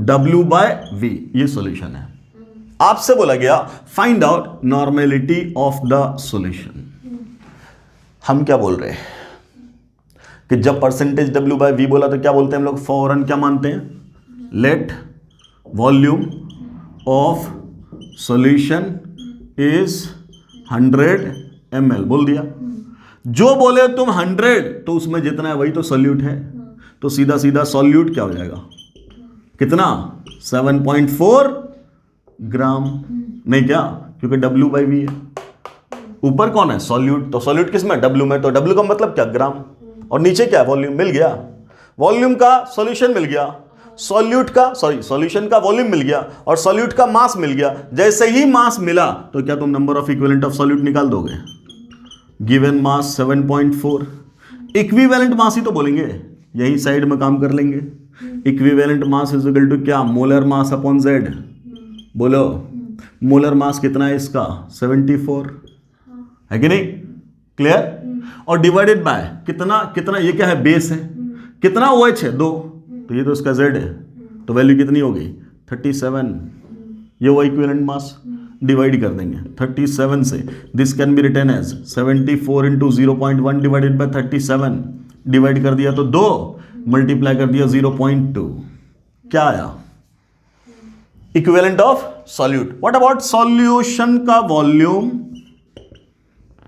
W/V, ये सॉल्यूशन है। आपसे बोला गया find out normality of the solution. हम क्या बोल रहे हैं कि जब परसेंटेज W/V बोला तो क्या बोलते हैं हम लोग? फौरन क्या मानते हैं? Let volume of solution is 100 ml बोल दिया। जो बोले तुम 100 तो उसमें जितना है वही तो सॉल्यूट है, तो सीधा सीधा सॉल्यूट क्या हो जाएगा? कितना? 7.4 ग्राम। नहीं क्या? क्योंकि W/V है। ऊपर कौन है? सॉल्यूट। तो सॉल्यूट किस में? W में। तो W का मतलब क्या? ग्राम। और नीचे क्या? वॉल्यूम। मिल गया। वॉल्यूम का सॉल्यूशन मिल गया, सॉल्यूशन का वॉल्यूम मिल गया और सॉल्यूट का मास मिल गया। जैसे ही मास मिला तो क्या तुम number of equivalent of solute निकाल दोगे? Given mass 7.4। इक्विवेलेंट मास ही तो बोलेंगे, यही साइड में काम कर लेंगे। Equivalent mass is equal to क्या? Molar mass upon Z। बोलो मोलर मास कितना है इसका? 74 है कि नहीं? क्लियर? और डिवाइडेड बाय कितना ये क्या है? बेस है। कितना OH है? 2, तो ये तो इसका Z है, तो वैल्यू कितनी हो गई? 37। ये वो इक्विवेलेंट मास डिवाइड कर देंगे 37 से। This can be written as 74 into 0.1 divided by 37। Divide कर दिया तो 2, मल्टीप्लाई कर दिया 0.2। क्या आया? Equivalent of solute. What about solution का वॉल्यूम?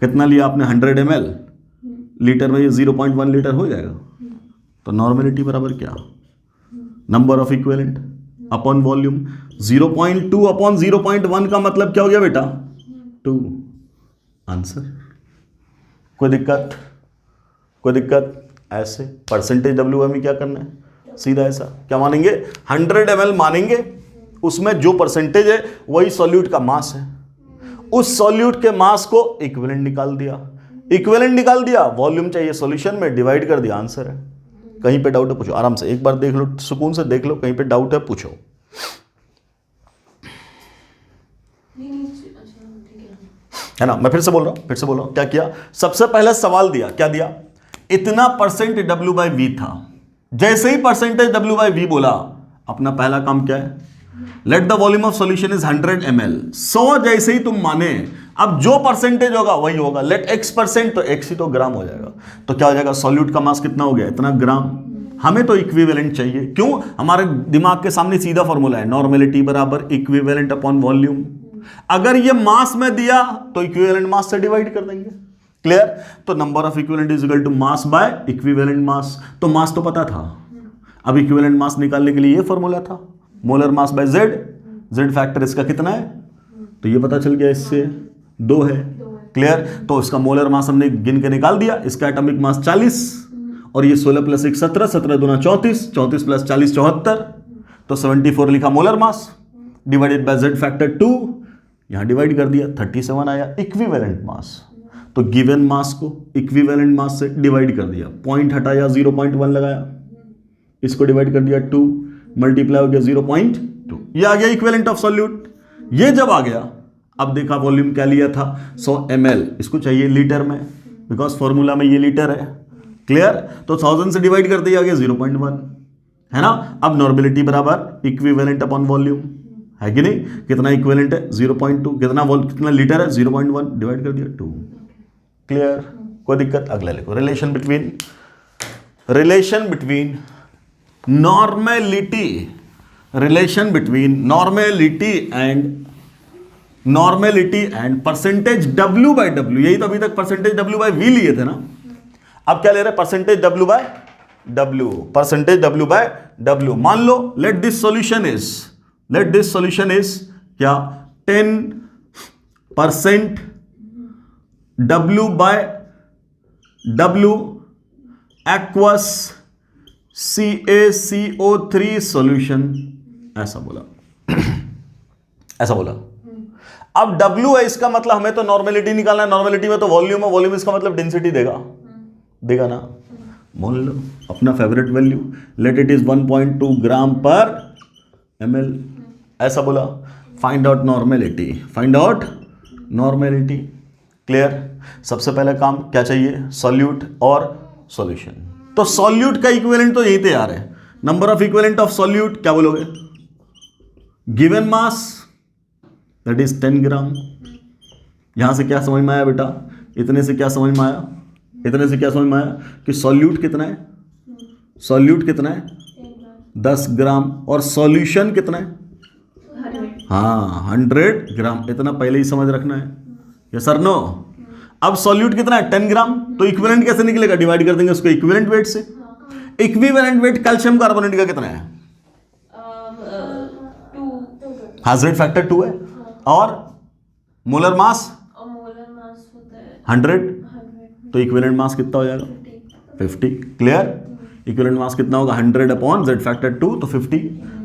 कितना लिया आपने? 100 ml। लीटर में ये 0.1 लीटर हो जाएगा। तो नॉर्मेलिटी बराबर क्या? Number of equivalent upon volume. 0.2 upon 0.1 का मतलब क्या हो गया बेटा? 2। आंसर। कोई दिक्कत? ऐसे परसेंटेज W/V में क्या करना है? सीधा ऐसा क्या मानेंगे? 100 ml मानेंगे, उसमें जो परसेंटेज है वही सॉल्यूट का मास है। उस सॉल्यूट के मास को इक्विवेलेंट निकाल दिया, वॉल्यूम चाहिए सॉल्यूशन में, डिवाइड कर दिया, आंसर है। कहीं पे डाउट है पूछो, आराम से एक बार देख लो, सुकून से देख लो, कहीं पे डाउट है पूछो। है ना? मैं फिर से बोल रहा हूं क्या किया? सबसे पहले सवाल दिया, क्या दिया? इतना परसेंट W/V था। जैसे ही परसेंटेज W/V बोला, अपना पहला काम क्या है? Late the volume of solution is 100 ml। 100 जैसे ही तुम माने, अब जो परसेंटेज होगा वही होगा। लेट X%, तो X ही तो ग्राम हो जाएगा। तो क्या हो जाएगा? सॉल्यूट का मास कितना हो गया? इतना ग्राम। हमें तो इक्विवेलेंट चाहिए। क्यों? हमारे दिमाग के सामने सीधा फॉर्मूला है, नॉर्मेलिटी बराबर इक्विवेलेंट अपॉन वॉल्यूम। अगर ये मास में दिया तो इक्विवेलेंट मास से डिवाइड कर देंगे। क्लियर? तो number of equivalent is equal to mass by equivalent mass. तो मास तो पता था, अब इक्विवेलेंट मास निकालने के लिए ये फॉर्मूला था, molar mass by Z factor इसका कितना है? तो ये पता चल गया, इससे 2 है। क्लियर? तो इसका मोलर मास हमने गिन के निकाल दिया। इसका एटॉमिक मास 40 और ये 16 प्लस 1 17, 17 दूना 34, 34 प्लस 40 74, तो 74 लिखा molar mass, divided by Z factor 2, यहां डिवाइड कर दिया, 37 आया इक्विवेलेंट मास। तो गिवन मास को इक्विवेलेंट मास से डिवाइड कर दिया, पॉइंट हटाया 0.1 लगाया, इसको डिवाइड कर दिया 2, मल्टीप्लाई हो गया 0.2। ये आ गया इक्विवेलेंट ऑफ सॉल्यूट। ये जब आ गया, अब देखा वॉल्यूम क्या लिया था? 100 ml। इसको चाहिए लीटर में, बिकॉज फॉर्मूला में ये लीटर है। क्लियर? तो 1000 से डिवाइड कर दिया, गया 0.1, है ना? अब नॉर्मेलिटी बराबर इक्विवेलेंट अपॉन वॉल्यूम, है कि नहीं? कितना इक्विवेलेंट है? 0.2। कितना लीटर है? 0.1, डिवाइड कर दिया 2। क्लियर? कोई दिक्कत? अगला लिखो, relation between normality and percentage W/W। यही तो अभी तक परसेंटेज W/V लिए थे ना। अब क्या ले रहे? Percentage W/W। मान लो लेट दिस सॉल्यूशन इज क्या? 10% W/W एक्वस CaCO3 सॉल्यूशन, ऐसा बोला। अब W है, इसका मतलब हमें तो नॉर्मेलिटी निकालना है। नॉर्मेलिटी में तो वॉल्यूम है, वॉल्यूम इसका मतलब डेंसिटी देगा ना। मान लो अपना favourite value, let it is 1.2 ग्राम पर ml, ऐसा बोला। Find out normality, find out normality. Clear? सबसे पहला काम क्या चाहिए? सॉल्यूट और सॉल्यूशन। तो सॉल्यूट का इक्विवेलेंट तो यही तैयार है। Number of equivalent of solute क्या बोलोगे? गिवन मास दैट इज 10 ग्राम। यहां से क्या समझ में आया बेटा? इतने से क्या समझ में आया? इतने से क्या समझ में आया कि सॉल्यूट कितना है? सॉल्यूट कितना है? 10 ग्राम। और सॉल्यूशन कितना है? हाँ 100 ग्राम। इतना पहले ही समझ रखना है। Yes sir no? अब सॉल्यूट कितना है? 10 ग्राम। तो इक्विवेलेंट कैसे निकलेगा? डिवाइड कर देंगे उसको इक्विवेलेंट वेट से। इक्विवेलेंट वेट कैल्शियम कार्बोनेट का कितना है? 2। हाँ Z फैक्टर 2 है। और मोलर मास 100। तो इक्विवेलेंट मास कितना हो जाएगा? 50। क्लियर? इक्विवेलेंट मास कितना होगा? 100 अपॉन Z फैक्टर 2, तो 50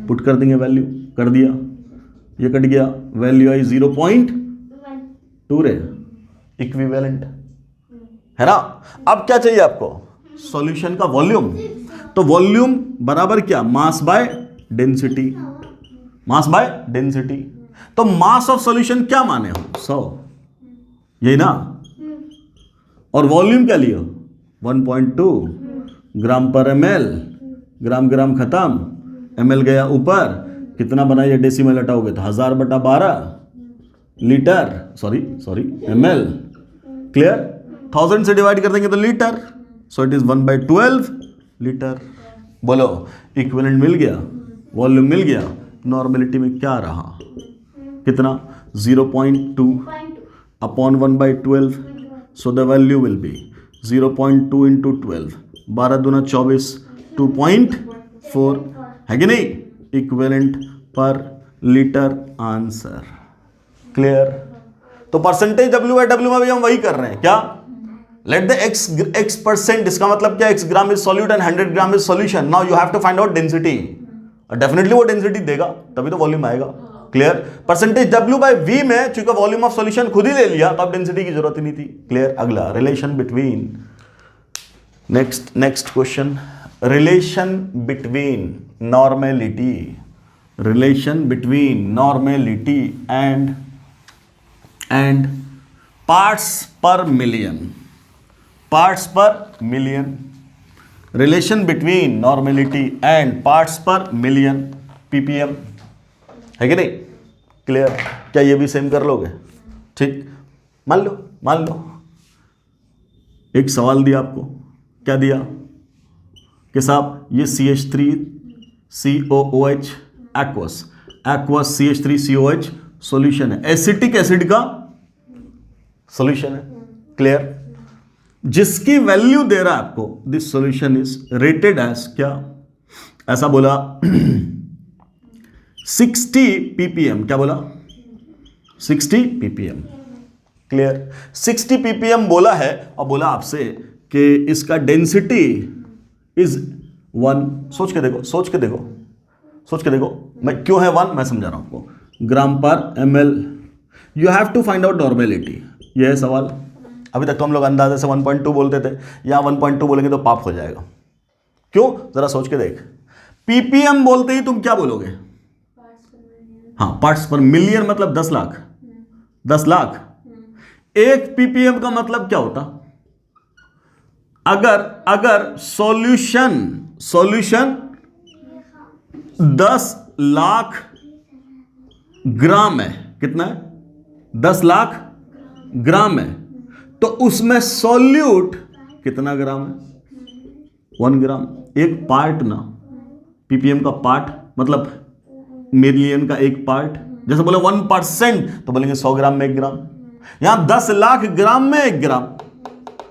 पुट कर देंगे। वैल्यू कर दिया, ये कट गया, वैल्यू आई 0.2 रे। इक्विवेलेंट है ना? अब क्या चाहिए आपको? सॉल्यूशन का वॉल्यूम। तो वॉल्यूम बराबर क्या? Mass by density. Mass by density. तो मास ऑफ सॉल्यूशन क्या माने हो? 100, यही ना? और वॉल्यूम क्या लियो? 1.2 ग्राम पर ml। ग्राम ग्राम खत्म, ml गया ऊपर। कितना बनाइए? डेसिमल हटाओगे तो 1000/12 लीटर, सॉरी ml। क्लियर? 1000 से डिवाइड कर देंगे तो litre, so it is 1/12 litre. बोलो इक्विवेलेंट मिल गया, वॉल्यूम मिल गया। नॉर्मेलिटी में क्या रहा? कितना? 0.2 upon 1/12। So the value will be 0.2 into 12, 12 दूना 24, 2.4 है कि नहीं? इक्विवेलेंट पर लीटर आंसर। क्लियर? तो परसेंटेज W/W में भी हम वही कर रहे हैं। क्या? लेट द x परसेंट, इसका मतलब क्या? x gram is solute and 100 gram is solution. Now you have to find out density. Definitely वो डेंसिटी देगा तभी तो वॉल्यूम आएगा। क्लियर? परसेंटेज W/V में चूंकि वॉल्यूम ऑफ सॉल्यूशन खुद ही ले लिया तो अब डेंसिटी की जरूरत ही नहीं थी। क्लियर? अगला relation between, next question, relation between normality, relation between normality and parts पर मिलियन। पार्ट्स पर million. Relation between normality and parts पर मिलियन, ppm है कि नहीं? क्लियर? क्या ये भी सेम कर लोगे? ठीक। मान लो एक सवाल दिया आपको। क्या दिया कि साहब ये CH3COOH एक्वस CH3COH सॉल्यूशन है, एसिटिक एसिड का सॉल्यूशन है। क्लियर? जिसकी वैल्यू दे रहा है आपको, this solution is rated as क्या? ऐसा बोला 60 ppm। क्या बोला? 60 ppm। क्लियर? 60 ppm बोला है और बोला आपसे कि इसका डेंसिटी इज 1। सोच के देखो मैं क्यों है 1 मैं समझा रहा हूं आपको। ग्राम पर ml। You have to find out normality. यह है सवाल। अभी तक तो हम लोग अंदाजे से 1.2 बोलते थे, यहां 1.2 बोलेंगे तो पाप हो जाएगा। क्यों? जरा सोच के देख। ppm बोलते ही तुम क्या बोलोगे? हाँ, पार्ट्स पर मिलियन मतलब 10 लाख। 10 लाख। 1 ppm का मतलब क्या होता? अगर सॉल्यूशन 10 लाख ग्राम है, कितना है? 10 लाख ग्राम है, तो उसमें सॉल्यूट कितना ग्राम है? 1 ग्राम। एक पार्ट ना, ppm का पार्ट मतलब मिलियन का एक पार्ट। जैसे बोले 1% तो बोलेंगे 100 ग्राम में 1 ग्राम। यहां 10 लाख ग्राम में 1 ग्राम,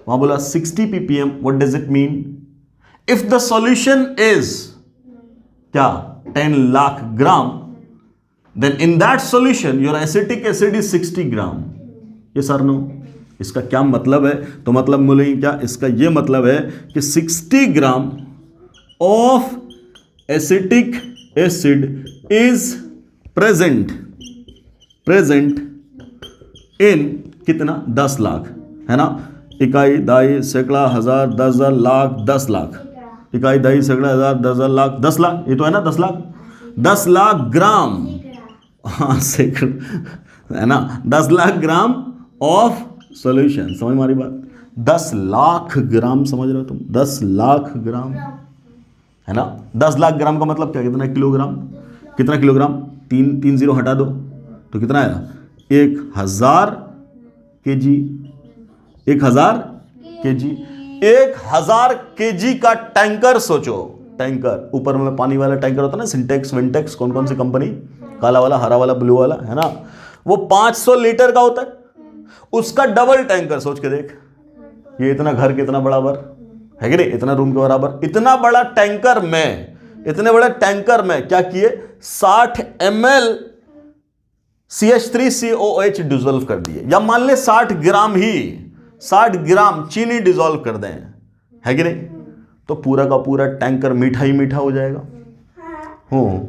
वहां बोला 60 ppm। What does it mean? If the solution is क्या? 10 lakh gram, then in that solution your acetic acid is 60 gram. ये सर नो? इसका क्या मतलब है? तो मतलब बोलेंगे क्या? इसका ये मतलब है कि 60 gram of acetic acid is present in कितना? 10 लाख, है ना? इकाई, दाई, सैकड़ा, हजार, 10,000, लाख, 10 लाख। इकाई, दाई, सैकड़ा, हजार, 10,000, लाख, 10 लाख। ये तो है ना 10 लाख। 10 लाख ग्राम, हाँ सैकड़ों है ना, 10 लाख ग्राम ऑफ सॉल्यूशन। समझ मारी बात? 10 लाख ग्राम, समझ रहे हो तुम? 10 लाख ग्राम है ना। 10 लाख ग्राम का मतलब क्या, कितना किलोग्राम? कितना किलोग्राम? 3 जीरो हटा दो तो कितना आया? 1000 केजी। 1000 केजी। 1000 केजी का टैंकर सोचो, टैंकर ऊपर में पानी वाला टैंकर होता है ना, सिंटेक्स विंटेक्स, कौन कौन सी कंपनी, काला वाला, हरा वाला, ब्लू वाला, है ना, वो 500 लीटर का होता है। उसका डबल टैंकर सोच के देख। ये इतना घर कितना बराबर है कि नहीं, इतना रूम के बराबर। इतना बड़ा टैंकर में, इतने बड़े टैंकर में क्या किए, 60 ml CH3COOH डिजोल्व कर दिए। या मान ले 60 ग्राम ही, 60 ग्राम चीनी डिजोल्व कर दें, है कि नहीं, तो पूरा का पूरा टैंकर मीठा ही मीठा हो जाएगा। हूं,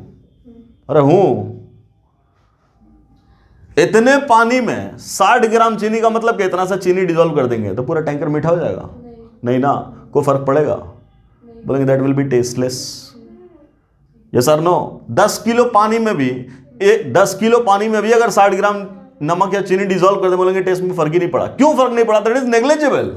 अरे हूं, इतने पानी में 60 ग्राम चीनी का मतलब कि इतना सा चीनी डिजोल्व कर देंगे तो पूरा टैंकर मीठा हो जाएगा? नहीं ना, कोई फर्क पड़ेगा? बोलेंगे that will be tasteless. Yes और नो? 10 किलो पानी में भी, 10 किलो पानी में भी अगर 60 ग्राम नमक या चीनी डिजोल्व कर दे, बोलेंगे टेस्ट में फर्क ही नहीं पड़ा। क्यों फर्क नहीं पड़ा? दैट इज नेग्लिजिबल,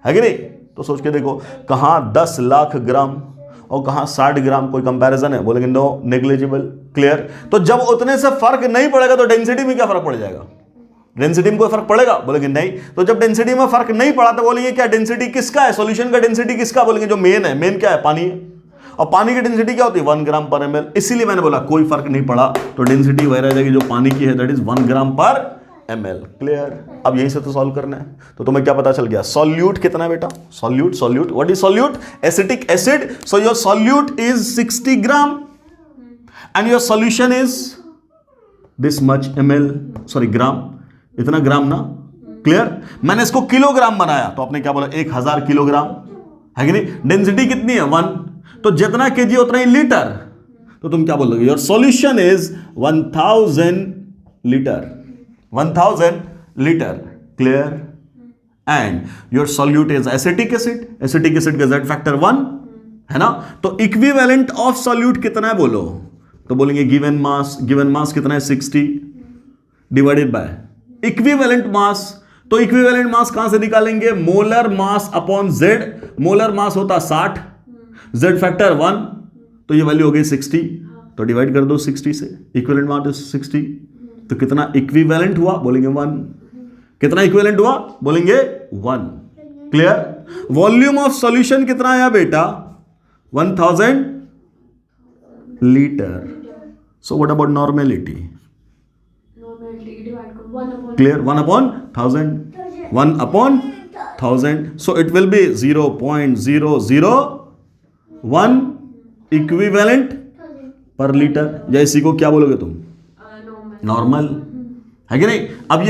है कि नहीं? तो सोच के देखो, कहां 10 लाख ग्राम और कहां 60 ग्राम, कोई कंपैरिजन है? बोलेंगे नो, नेग्लिजिबल। क्लियर? तो जब उतने से फर्क नहीं पड़ेगा तो डेंसिटी में क्या फर्क पड़ जाएगा? डेंसिटी में कोई फर्क पड़ेगा? बोलेंगे नहीं। तो जब डेंसिटी में फर्क नहीं पड़ा तो बोलेंगे क्या डेंसिटी किसका है? सॉल्यूशन का डेंसिटी किसका? बोलेंगे जो मेन है। मेन क्या है? पानी है। और पानी की डेंसिटी क्या होती है? 1 ग्राम पर ml। इसीलिए मैंने बोला कोई फर्क नहीं पड़ा तो डेंसिटी वही रह जाएगी जो पानी की है, दैट इज 1 ग्राम पर ml। क्लियर? अब यहीं से तो सॉल्व करना है। तो तुम्हें क्या पता चल गया? सॉल्यूट कितना है बेटा? Solute what is solute? Acetic acid. So your solute is 60 gram and your solution is this much ml, sorry gram, इतना ग्राम ना। क्लियर? मैंने इसको किलोग्राम बनाया तो आपने क्या बोला? 1000 किलोग्राम, है कि नहीं? डेंसिटी कितनी है? 1। तो जितना केजी उतना ही लीटर। तो तुम क्या बोलोगे? Your solution is 1000 litre, 1000 litre. Clear? And your solute is acetic acid. Acetic acid का Z फैक्टर 1 है ना। तो इक्विवेलेंट ऑफ सॉल्यूट कितना है बोलो? तो बोलेंगे गिवन मास। गिवन मास कितना है? 60 डिवाइडेड बाय इक्विवेलेंट मास। तो इक्विवेलेंट मास कहां से निकालेंगे? Molar mass upon Z। Molar मास होता 60, Z फैक्टर 1, तो ये वैल्यू हो गई 60। तो डिवाइड कर दो 60 से, इक्विवेलेंट मास इज 60। तो कितना इक्विवेलेंट हुआ? बोलेंगे 1। कितना इक्विवेलेंट हुआ? बोलेंगे 1। क्लियर? वॉल्यूम ऑफ सॉल्यूशन कितना आया बेटा? 1000 litre. So what about normality? Clear? 1 upon 1000. 1 upon 1000. So it will be 0.001 equivalent पर लीटर। या इसी को क्या बोलोगे तुम? नॉर्मल, है कि नहीं? अब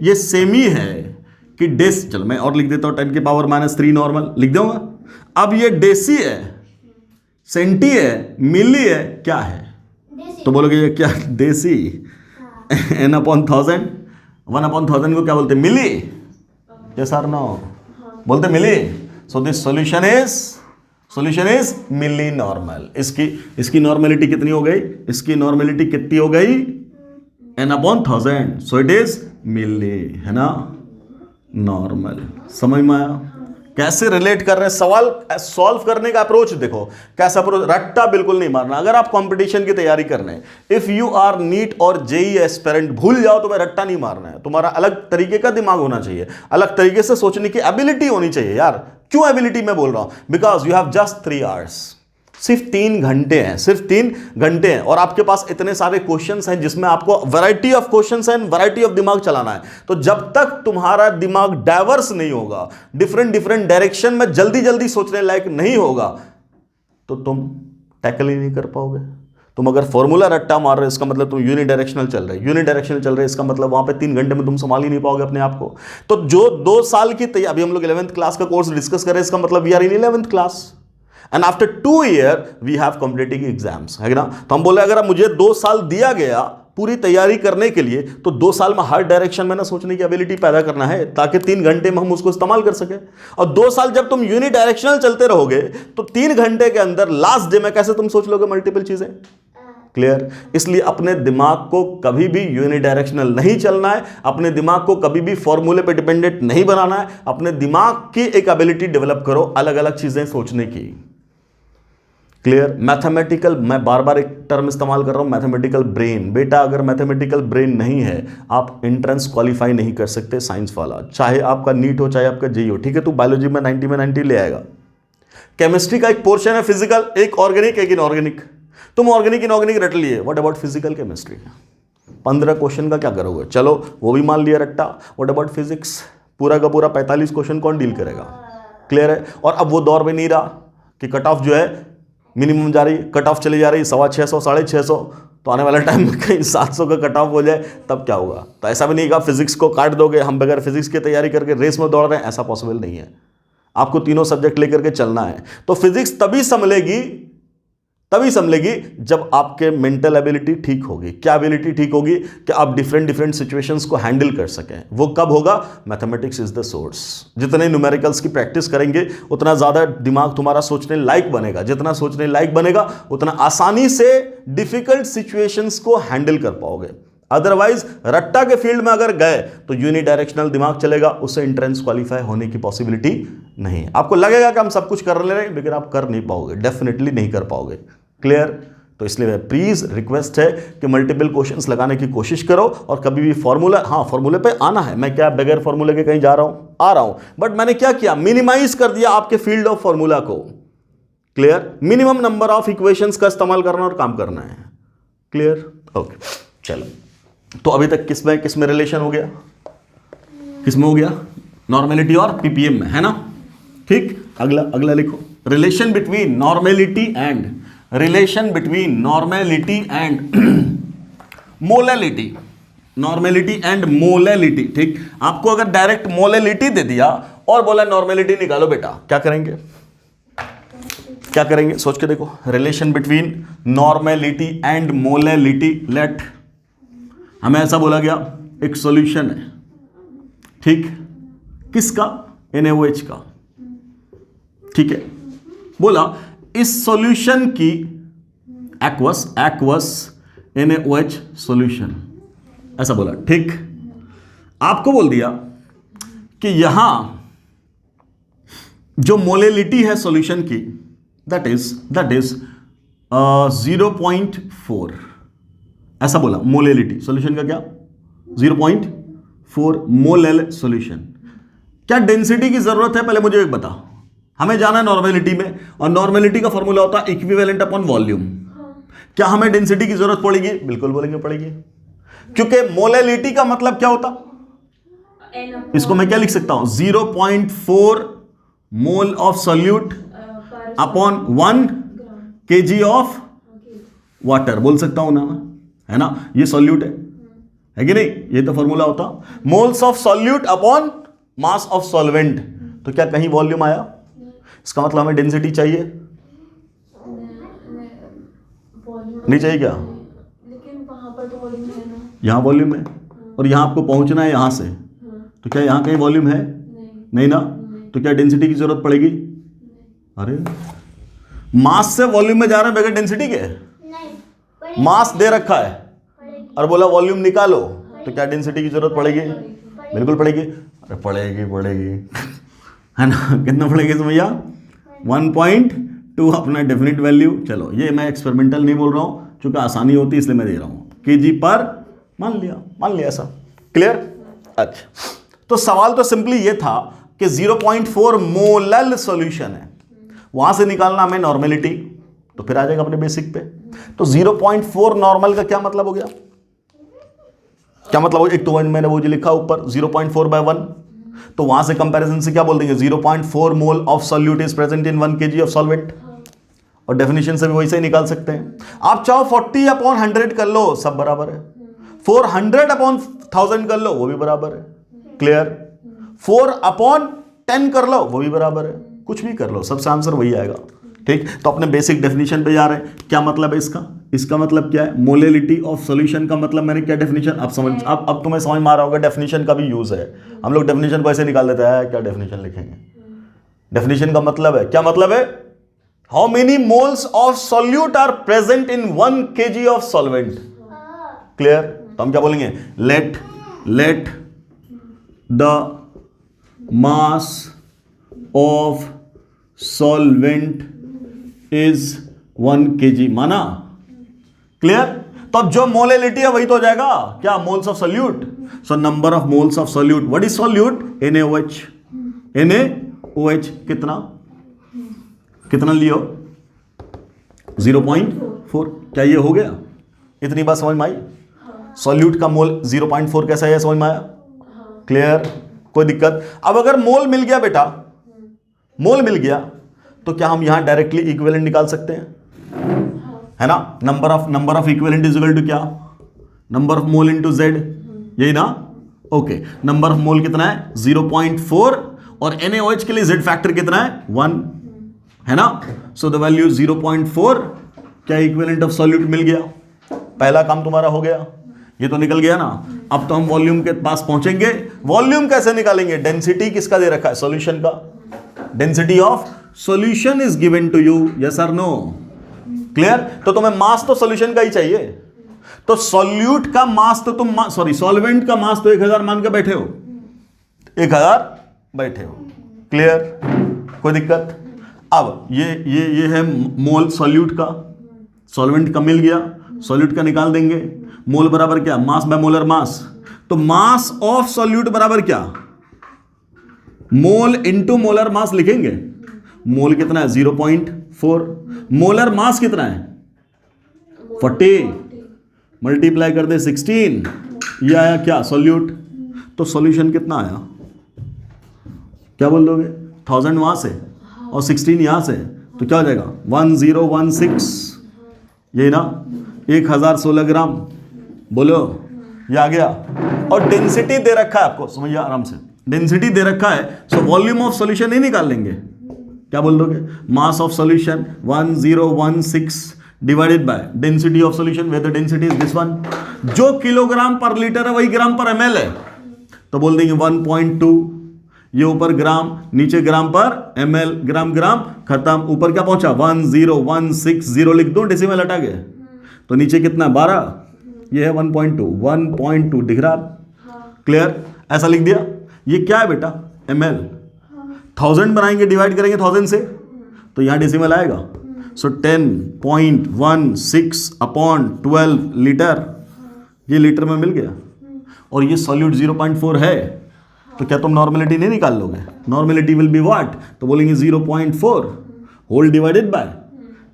ये सेमी है कि डेस, चलो मैं और लिख देता हूं 10 की पावर -3 नॉर्मल लिख दूंगा। अब ये डेसी है, सेंटी है, मिली है, क्या है? तो बोलोगे ये क्या? देसी। n अपॉन 1000, 1 अपॉन 1000 को क्या बोलते? मिली। यस और नो? बोलते milli. So this solution is milli normal. इसकी नॉर्मेलिटी कितनी हो गई? इसकी नॉर्मेलिटी कितनी हो गई? n upon 1000। So it is milli, है ना, नॉर्मल। समझ में आया कैसे रिलेट कर रहे हैं? सवाल सॉल्व करने का अप्रोच देखो कैसा अप्रोच। रट्टा बिल्कुल नहीं मारना। अगर आप कंपटीशन की तैयारी कर रहे हैं, इफ यू आर नीट और जेई एस्पिरेंट, भूल जाओ तुम्हें रट्टा नहीं मारना है। तुम्हारा अलग तरीके का दिमाग होना चाहिए, अलग तरीके से सोचने की एबिलिटी होनी चाहिए यार। क्यों एबिलिटी मैं बोल रहा हूं? Because you have just 3 hours. सिर्फ 3 घंटे हैं, सिर्फ 3 घंटे हैं और आपके पास इतने सारे क्वेश्चंस हैं जिसमें आपको variety of questions and variety of दिमाग चलाना है। तो जब तक तुम्हारा दिमाग डाइवर्स नहीं होगा, डिफरेंट डायरेक्शन में जल्दी सोचने लायक नहीं होगा, तो तुम टैकल ही नहीं कर पाओगे। तुम अगर फॉर्मूला रट्टा मार रहे हो इसका मतलब तुम यूनिडायरेक्शनल चल रहे, इसका मतलब वहां पे 3 घंटे में तुम संभाल ही नहीं पाओगे अपने आप को। तो जो 2 साल की तैयारी, अभी हम लोग 11th क्लास का कोर्स डिस्कस कर रहे हैं, इसका मतलब we are in 11th class and after 2 year we have competitive exams, है ना। तो हम बोले अगर मुझे 2 साल दिया गया पूरी तैयारी करने के लिए तो 2 साल में हर डायरेक्शन में ना सोचने की एबिलिटी पैदा करना है, ताकि 3 घंटे में हम उसको इस्तेमाल कर सके। और 2 साल जब तुम यूनिडायरेक्शनल चलते रहोगे तो 3 घंटे के अंदर लास्ट डे में कैसे तुम सोच लोगे मल्टीपल चीजें। क्लियर? इसलिए अपने दिमाग को कभी भी यूनिडायरेक्शनल नहीं चलना है, अपने दिमाग को कभी भी फॉर्मूले पे डिपेंडेंट नहीं बनाना है। अपने दिमाग की एक एबिलिटी डेवलप करो अलग अलग चीजें सोचने की। क्लियर? मैथमेटिकल, मैं बार बार एक टर्म इस्तेमाल कर रहा हूं, मैथमेटिकल ब्रेन। बेटा अगर मैथमेटिकल ब्रेन नहीं है आप एंट्रेंस क्वालिफाई नहीं कर सकते साइंस वाला, चाहे आपका नीट हो चाहे आपका जेईई हो। ठीक है, तू बायोलॉजी में 90 में 90 ले आएगा। केमिस्ट्री का एक पोर्शन है फिजिकल, एक ऑर्गेनिक एक इनऑर्गेनिक। तुम ऑर्गेनिक इनऑर्गेनिक रट लिए, what about physical chemistry? 15 question का क्या करोगे? चलो वो भी मान लिया रट्टा। What about physics? पूरा का पूरा 45 क्वेश्चन कौन डील करेगा? क्लियर है? और अब वो दौर में नहीं रहा कि कट ऑफ जो है मिनिमम जा रही, कट ऑफ चली जा रही 650 650, तो आने वाला टाइम में कहीं 700 का कट ऑफ हो जाए तब क्या होगा? तो ऐसा भी नहीं कि फिजिक्स को काट दोगे, हम बगैर फिजिक्स की तैयारी करके रेस में दौड़ रहे हैं, ऐसा पॉसिबल नहीं है। आपको तीनों सब्जेक्ट लेकर के चलना है। तो फिजिक्स तभी संभलेगी जब आपके मेंटल एबिलिटी ठीक होगी। क्या एबिलिटी ठीक होगी? कि आप डिफरेंट सिचुएशंस को हैंडल कर सकें। वो कब होगा? Mathematics is the source. जितने न्यूमेरिकल्स की प्रैक्टिस करेंगे उतना ज्यादा दिमाग तुम्हारा सोचने लायक बनेगा, जितना सोचने लायक बनेगा उतना आसानी से डिफिकल्ट सिचुएशंस को हैंडल कर पाओगे। अदरवाइज रट्टा के फील्ड में अगर गए तो यूनिडायरेक्शनल दिमाग चलेगा, उससे एंट्रेंस क्वालिफाई होने की पॉसिबिलिटी नहीं है। आपको लगेगा कि हम सब कुछ कर ले रहे हैं, लेकिन आप कर नहीं पाओगे, डेफिनेटली नहीं कर पाओगे। क्लियर? तो इसलिए प्लीज रिक्वेस्ट है कि मल्टीपल क्वेश्चंस लगाने की कोशिश करो और कभी भी फॉर्मूला, हाँ फॉर्मूले पे आना है। मैं क्या बगैर फॉर्मूले के कहीं जा रहा हूं? आ रहा हूं, बट मैंने क्या किया? मिनिमाइज कर दिया आपके फील्ड ऑफ फॉर्मूला को। Clear? Minimum number of equations का इस्तेमाल करना और काम करना है। क्लियर? ओके, चलो। तो अभी तक किसमें रिलेशन हो गया? किसमें हो गया? नॉर्मेलिटी और पीपीएम में, है ना? ठीक, अगला लिखो। Relation between normality and molality. Normality and molality. ठीक, आपको अगर डायरेक्ट मोलैलिटी दे दिया और बोला नॉर्मेलिटी निकालो बेटा, क्या करेंगे? सोच के देखो। Relation between normality and molality, let, हमें ऐसा बोला गया एक सॉल्यूशन है। ठीक, किसका? NaOH का। ठीक है, बोला इस सॉल्यूशन की एक्वस NaOH सॉल्यूशन, ऐसा बोला। ठीक, आपको बोल दिया कि यहां जो मोलैलिटी है सॉल्यूशन की दैट इज 0.4, ऐसा बोला। मोलैलिटी सॉल्यूशन का क्या? 0.4 मोलल सॉल्यूशन। क्या डेंसिटी की जरूरत है? पहले मुझे एक बता। हमें जाना है नॉर्मेलिटी में, और नॉर्मेलिटी का फॉर्मूला होता है इक्विवेलेंट अपॉन वॉल्यूम। क्या हमें डेंसिटी की जरूरत पड़ेगी? बिल्कुल बोलेंगे पड़ेगी, क्योंकि मोलैलिटी का मतलब क्या होता? इसको मैं क्या लिख सकता हूं? 0.4 mole of solute upon 1 kg of water, बोल सकता हूं ना, है ना? ये सॉल्यूट है कि नहीं? ये तो फॉर्मूला होता moles of solute upon mass of solvent. तो क्या कहीं वॉल्यूम आया? इसका मतलब हमें डेंसिटी चाहिए, नहीं चाहिए क्या? लेकिन वहां पर तो वॉल्यूम है ना, यहाँ वॉल्यूम है, और यहाँ आपको पहुंचना है यहाँ से, तो क्या यहाँ कहीं वॉल्यूम है? नहीं ना? तो क्या डेंसिटी की जरूरत पड़ेगी? अरे मास से वॉल्यूम में जा रहे हैं बगैर डेंसिटी के? मास दे रखा है और बोला वॉल्यूम निकालो, तो क्या डेंसिटी की जरूरत पड़ेगी? बिल्कुल पड़ेगी। अरे पड़ेगी है ना? कितना पड़ेगी भैया? 1.2 अपना डेफिनेट वैल्यू। चलो ये मैं एक्सपेरिमेंटल नहीं बोल रहा हूँ, चूंकि आसानी होती है इसलिए मैं दे रहा हूँ। kg पर मान लिया ऐसा। क्लियर? अच्छा, तो सवाल तो सिंपली ये था कि 0.4 मोलल सॉल्यूशन है, वहां से निकालना हमें नॉर्मेलिटी, तो फिर आ जाएगा अपने बेसिक पे। तो 0.4 नॉर्मल का क्या मतलब हो गया? क्या मतलब हो? एक तो मैंने वो जो लिखा ऊपर 0.4/1, तो वहां से कंपैरिजन से क्या बोल देंगे? 0.4 mole of solute is present in 1 kg of solvent, और डेफिनेशन से भी वैसे ही निकाल सकते हैं। आप चाहो 40/100 कर लो, सब बराबर है। 400/1000 कर लो, वो भी बराबर है। क्लियर? 4/10 कर लो, वो भी बराबर है। कुछ भी कर लो, सबसे आंसर वही आएगा। ठीक, तो अपने बेसिक डेफिनेशन पे जा रहे हैं। क्या मतलब है इसका? इसका मतलब क्या है? मोलेलिटी ऑफ सॉल्यूशन का मतलब मैंने क्या डेफिनेशन, अब समझ, अब तुम्हें समझ में आ रहा होगा डेफिनेशन का भी यूज है। हम लोग डेफिनेशन को ऐसे निकाल देते हैं, क्या डेफिनेशन लिखेंगे? डेफिनेशन का मतलब है, क्या मतलब है? How many moles of solute are present in 1 kg of solvent. Clear? तो हम क्या बोलेंगे? Let the mass of solvent is 1 kg, माना? क्लियर? तो अब जो मोलेलिटी है वही तो हो जाएगा क्या? Moles of solute. So number of moles of solute, what is solute? NaOH। NaOH कितना लियो? 0.4। क्या ये हो गया? इतनी बात समझ में आई? सॉल्यूट का मोल 0.4 कैसा है, समझ में आया? क्लियर? कोई दिक्कत? अब अगर मोल मिल गया बेटा, मोल मिल गया, तो क्या हम यहां डायरेक्टली इक्विवेलेंट निकाल सकते हैं? है ना? Number of equivalent is equal to क्या? Number of mole into Z, यही ना? ओके, नंबर ऑफ मोल कितना है? 0.4, और NaOH के लिए Z फैक्टर कितना है? 1, है ना? सो द वैल्यू 0.4, क्या इक्विवेलेंट ऑफ सॉल्यूट मिल गया? पहला काम तुम्हारा हो गया, ये तो निकल गया ना। अब तो हम वॉल्यूम के पास पहुंचेंगे। वॉल्यूम कैसे निकालेंगे? डेंसिटी किसका दे रखा है? सॉल्यूशन का। Density of solution is given to you, yes और नो? क्लियर? तो तुम्हें मास तो सॉल्यूशन का ही चाहिए, तो सॉल्यूट का मास तो तुम सॉल्वेंट का मास तो 1000 मान के बैठे हो, 1000 बैठे हो। क्लियर? कोई दिक्कत? अब ये है मोल सॉल्यूट का, सॉल्वेंट का मिल गया, सॉल्यूट का निकाल देंगे। मोल बराबर क्या? Mass by molar mass. तो मास ऑफ सॉल्यूट बराबर क्या? मोल इंटू मोलर मास लिखेंगे। मोल कितना है? 0.4। मोलर मास कितना है? 40। मल्टीप्लाई कर दे 16, ये आया क्या? सॉल्यूट। तो सॉल्यूशन कितना आया? क्या बोल दोगे? 1000 वहां से और 16 यहां से, तो क्या हो जाएगा? 1016, यही ना? 1016 ग्राम। बोलो, ये आ गया। और डेंसिटी दे रखा है आपको, समझिए आराम से, डेंसिटी दे रखा है। सो वॉल्यूम ऑफ सॉल्यूशन ही निकाल लेंगे। क्या बोल दोगे? Mass of solution 1016 divided by density of solution, where the density is this one. जो किलोग्राम पर लीटर है वही ग्राम पर ml है, तो बोल देंगे 1.2। ये ऊपर ग्राम, नीचे ग्राम पर ml, ग्राम ग्राम खत्म। ऊपर क्या पहुंचा? 10160 लिख दो, डेसिमल हटा के, तो नीचे कितना? 12। ये है 1.2 दिख रहा? क्लियर? ऐसा लिख दिया। ये क्या है बेटा? ml। 1000 बनाएंगे, डिवाइड करेंगे 1000 से, तो यहां डेसिमल आएगा। सो 10.16 अपॉन 12 लीटर, ये लीटर में मिल गया। और ये सॉल्यूट 0.4 है, तो क्या तुम नॉर्मेलिटी नहीं निकाल लोगे? Normality will be what? तो बोलेंगे 0.4 होल डिवाइडेड बाय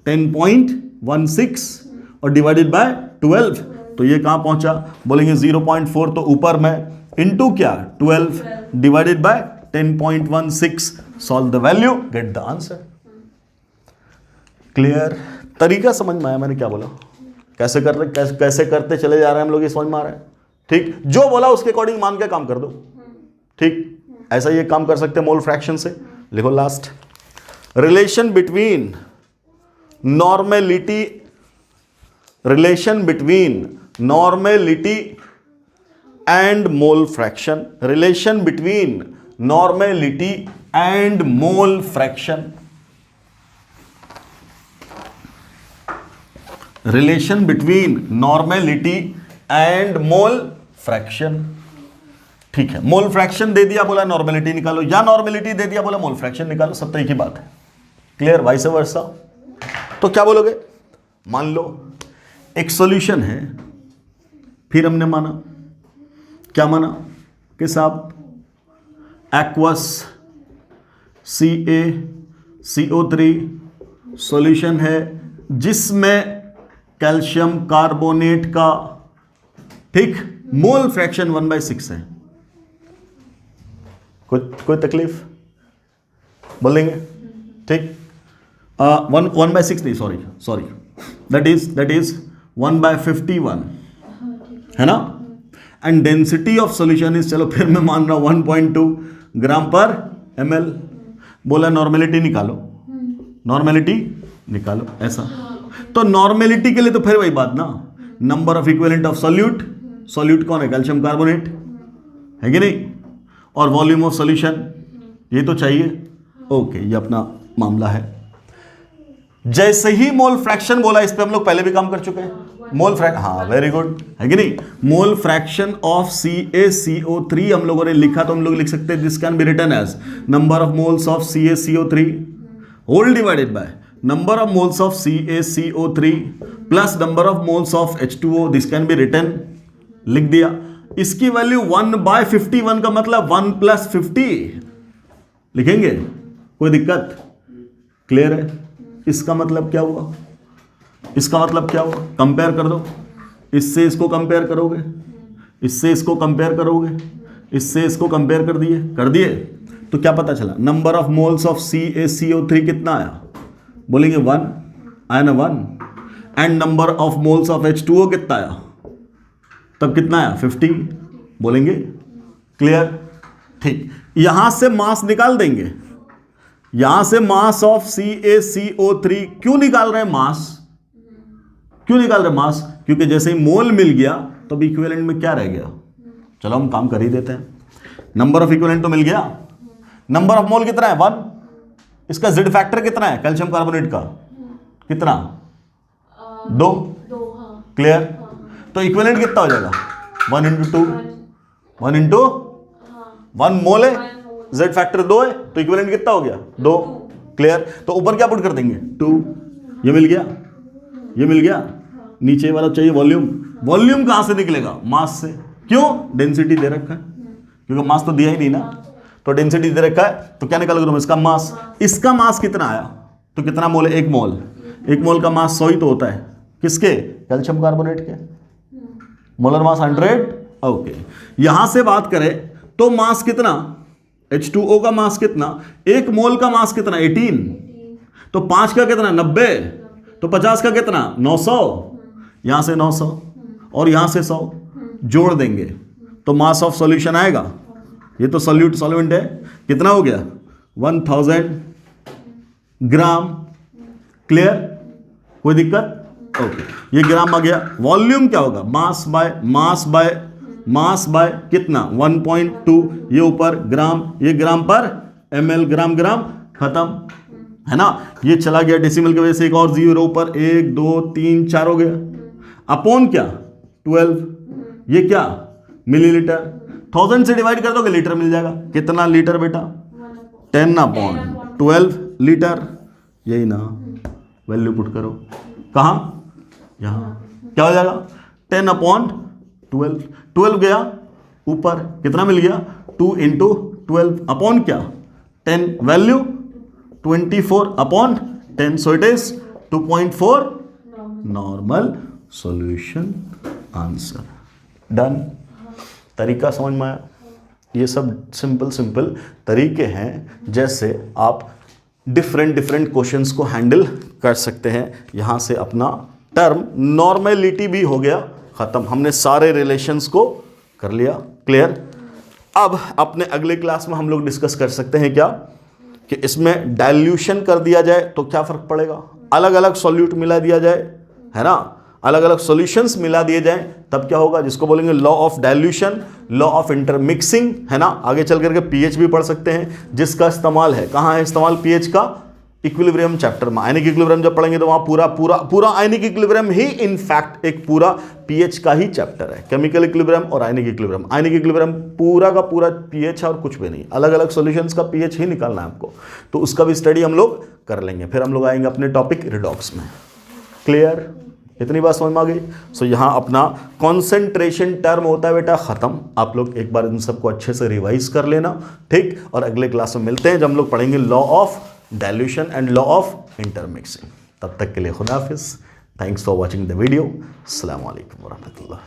10.16 और डिवाइडेड बाय 12, तो ये कहां पहुंचा? बोलेंगे 0.4 तो ऊपर में, इनटू क्या? 12 divided by 10.16। Solve the value, get the answer. Clear? तरीका समझ में आया मैंने क्या बोला? कैसे करते चले जा रहे हैं हम लोग, ये समझ में आ रहा है? ठीक, जो बोला उसके अकॉर्डिंग मान के काम कर दो। ठीक, ऐसा ये काम कर सकते हैं मोल फ्रैक्शन से। लिखो last, relation between normality and mole fraction. Relation between normality and mole fraction. Relation between normality and mole fraction. ठीक है, मोल फ्रैक्शन दे दिया, बोला नॉर्मेलिटी निकालो, या नॉर्मेलिटी दे दिया, बोला मोल फ्रैक्शन निकालो, सब तो एक ही बात है। क्लियर? Vice versa. तो क्या बोलोगे? मान लो एक सॉल्यूशन है, फिर हमने माना, क्या माना कि साहब एक्वस CaCO3 सॉल्यूशन है जिसमें कैल्शियम कार्बोनेट का, ठीक, मोल फ्रैक्शन 1/6 है। कोई तकलीफ? बोलेंगे? ठीक, 1/6 नहीं, सॉरी, दैट इज 1/51 है ना? And density of solution is, चलो फिर मैं मान रहा हूं 1.2 ग्राम पर ml। बोला नॉर्मेलिटी निकालो, नॉर्मेलिटी निकालो ऐसा। तो नॉर्मेलिटी के लिए तो फिर वही बात ना, number of equivalent of solute, solute कौन है, कैल्शियम कार्बोनेट है कि नहीं, और वॉल्यूम ऑफ सॉल्यूशन ये तो चाहिए। ओके, ये अपना मामला है। जैसे ही मोल फ्रैक्शन बोला, इस पे हम लोग पहले भी काम कर चुके हैं। मोल फ्रैक्शन, हाँ वेरी गुड, है कि नहीं। मोल फ्रैक्शन ऑफ CaCO3 हम लोगों ने लिखा, तो हम लोग लिख सकते हैं this can be written as number of moles of CaCO3 whole divided by number of moles of CaCO3 plus number of moles of H2O, this can be written, लिख दिया। इसकी वैल्यू 1/50, 1 का मतलब 1 + 50 लिखेंगे, कोई दिक्कत, क्लियर है। इसका मतलब क्या हुआ, इसका मतलब क्या हुआ, कंपेयर कर दो, इससे इसको कंपेयर करोगे, इससे इसको कंपेयर करोगे, इससे इसको कंपेयर कर दिए, तो क्या पता चला, number of moles of CaCO3 कितना आया, बोलेंगे 1 आया ना 1, and number of moles of H2O कितना आया, तब कितना आया 50, बोलेंगे क्लियर। ठीक, यहां से मास निकाल देंगे, यहां से मास ऑफ CaCO3 क्यों निकाल रहे हैं मास, क्यों निकाल रहे हैं मास, क्योंकि जैसे ही मोल मिल गया तो अब इक्विवेलेंट में क्या रह गया, चलो हम काम कर ही देते हैं। नंबर ऑफ इक्विवेलेंट तो मिल गया, नंबर ऑफ मोल कितना है 1, इसका जेड फैक्टर कितना है कैल्शियम कार्बोनेट का, कितना 2, क्लियर। तो इक्विवेलेंट कितना हो जाएगा 1 × 2, 1 × 1 मोल है, जेड फैक्टर 2 है, तो इक्विवेलेंट कितना हो गया 2, क्लियर। तो ऊपर क्या पुट कर देंगे 2, ये मिल गया, ये मिल गया, नीचे वाला चाहिए वॉल्यूम, वॉल्यूम कहां से निकलेगा, मास से, क्यों, डेंसिटी दे रखा है, क्योंकि मास तो दिया ही नहीं ना, तो डेंसिटी दे रखा है, तो क्या निकालोगे तुम, इसका मास, इसका मास कितना आया, तो कितना मोल है, 1 मोल, 1 मोल का मास 100 ही तो होता है, किसके, कैल्शियम कार्बोनेट के, मोलर मास 100, ओके। यहां से बात करें तो मास कितना, H2O का मास कितना, 1 मोल का मास कितना 18, तो 5 का कितना 90, तो 50 का कितना 900, यहां से 900 और यहां से 100 जोड़ देंगे तो मास ऑफ सॉल्यूशन आएगा, ये तो सॉल्वेंट है, कितना हो गया 1000 ग्राम, क्लियर, कोई दिक्कत, ओके, ये ग्राम आ गया। वॉल्यूम क्या होगा, मास बाय कितना 1.2, ये ऊपर ग्राम, ये ग्राम पर ml, ग्राम ग्राम खत्म, है ना। ये चला गया डेसिमल की वजह से, एक और 0 ऊपर, 1 2 3 4 हो गया, अपॉन क्या 12, ये क्या मिलीलीटर, 1000 से डिवाइड कर दोगे लीटर मिल जाएगा, कितना लीटर बेटा 10/12 लीटर, यही ना, वैल्यू पुट करो, कहां, यहां, क्या हो जाएगा 10/12, 12 गया ऊपर, कितना मिल गया 2 × 12 अपॉन क्या 10, value 24/10, so it is 2.4 normal solution, answer done. तरीका समझ में आया, ये सब सिंपल तरीके हैं जैसे आप डिफरेंट क्वेश्चंस को हैंडल कर सकते हैं। यहां से अपना टर्म नॉर्मेलिटी भी हो गया खत्म, हमने सारे रिलेशंस को कर लिया, क्लियर। अब अपने अगले क्लास में हम लोग डिस्कस कर सकते हैं क्या, कि इसमें डाइल्यूशन कर दिया जाए तो क्या फर्क पड़ेगा, अलग अलग सॉल्यूट मिला दिया जाए, है ना, अलग अलग सॉल्यूशंस मिला दिए जाएं, तब क्या होगा, जिसको बोलेंगे law of dilution, law of intermixing, है ना। आगे चल करके पीएच भी पढ़ सकते हैं, जिसका इस्तेमाल है, कहाँ है इस्तेमाल पीएच का, इक्विलिब्रियम चैप्टर में। आयनिक इक्विलिब्रियम जब पढ़ेंगे तो वहाँ पूरा आयनिक इक्विलिब्रियम ही इनफैक्ट एक पूरा पीएच का ही चैप्टर है, केमिकल इक्विलिब्रियम और आयनिक इक्विलिब्रियम। आयनिक इक्विलिब्रियम पूरा का पूरा पीएच है और कुछ भी नहीं, अलग अलग सॉल्यूशंस का पीएच ही निकालना है आपको, तो उसका भी स्टडी हम लोग कर लेंगे। फिर हम लोग आएंगे अपने टॉपिक रिडॉक्स में, क्लियर, इतनी बात समझ में आ गई। सो यहाँ अपना कॉन्सेंट्रेशन टर्म होता है बेटा खत्म, आप लोग एक बार इन सबको अच्छे से रिवाइज कर लेना, ठीक। और अगले क्लास में मिलते हैं जब हम लोग पढ़ेंगे law of dilution and law of intermixing. तब तक के लिए खुदा हाफिज़, thanks for watching the video, अस्सलाम वालेकुम वरहमतुल्लाह।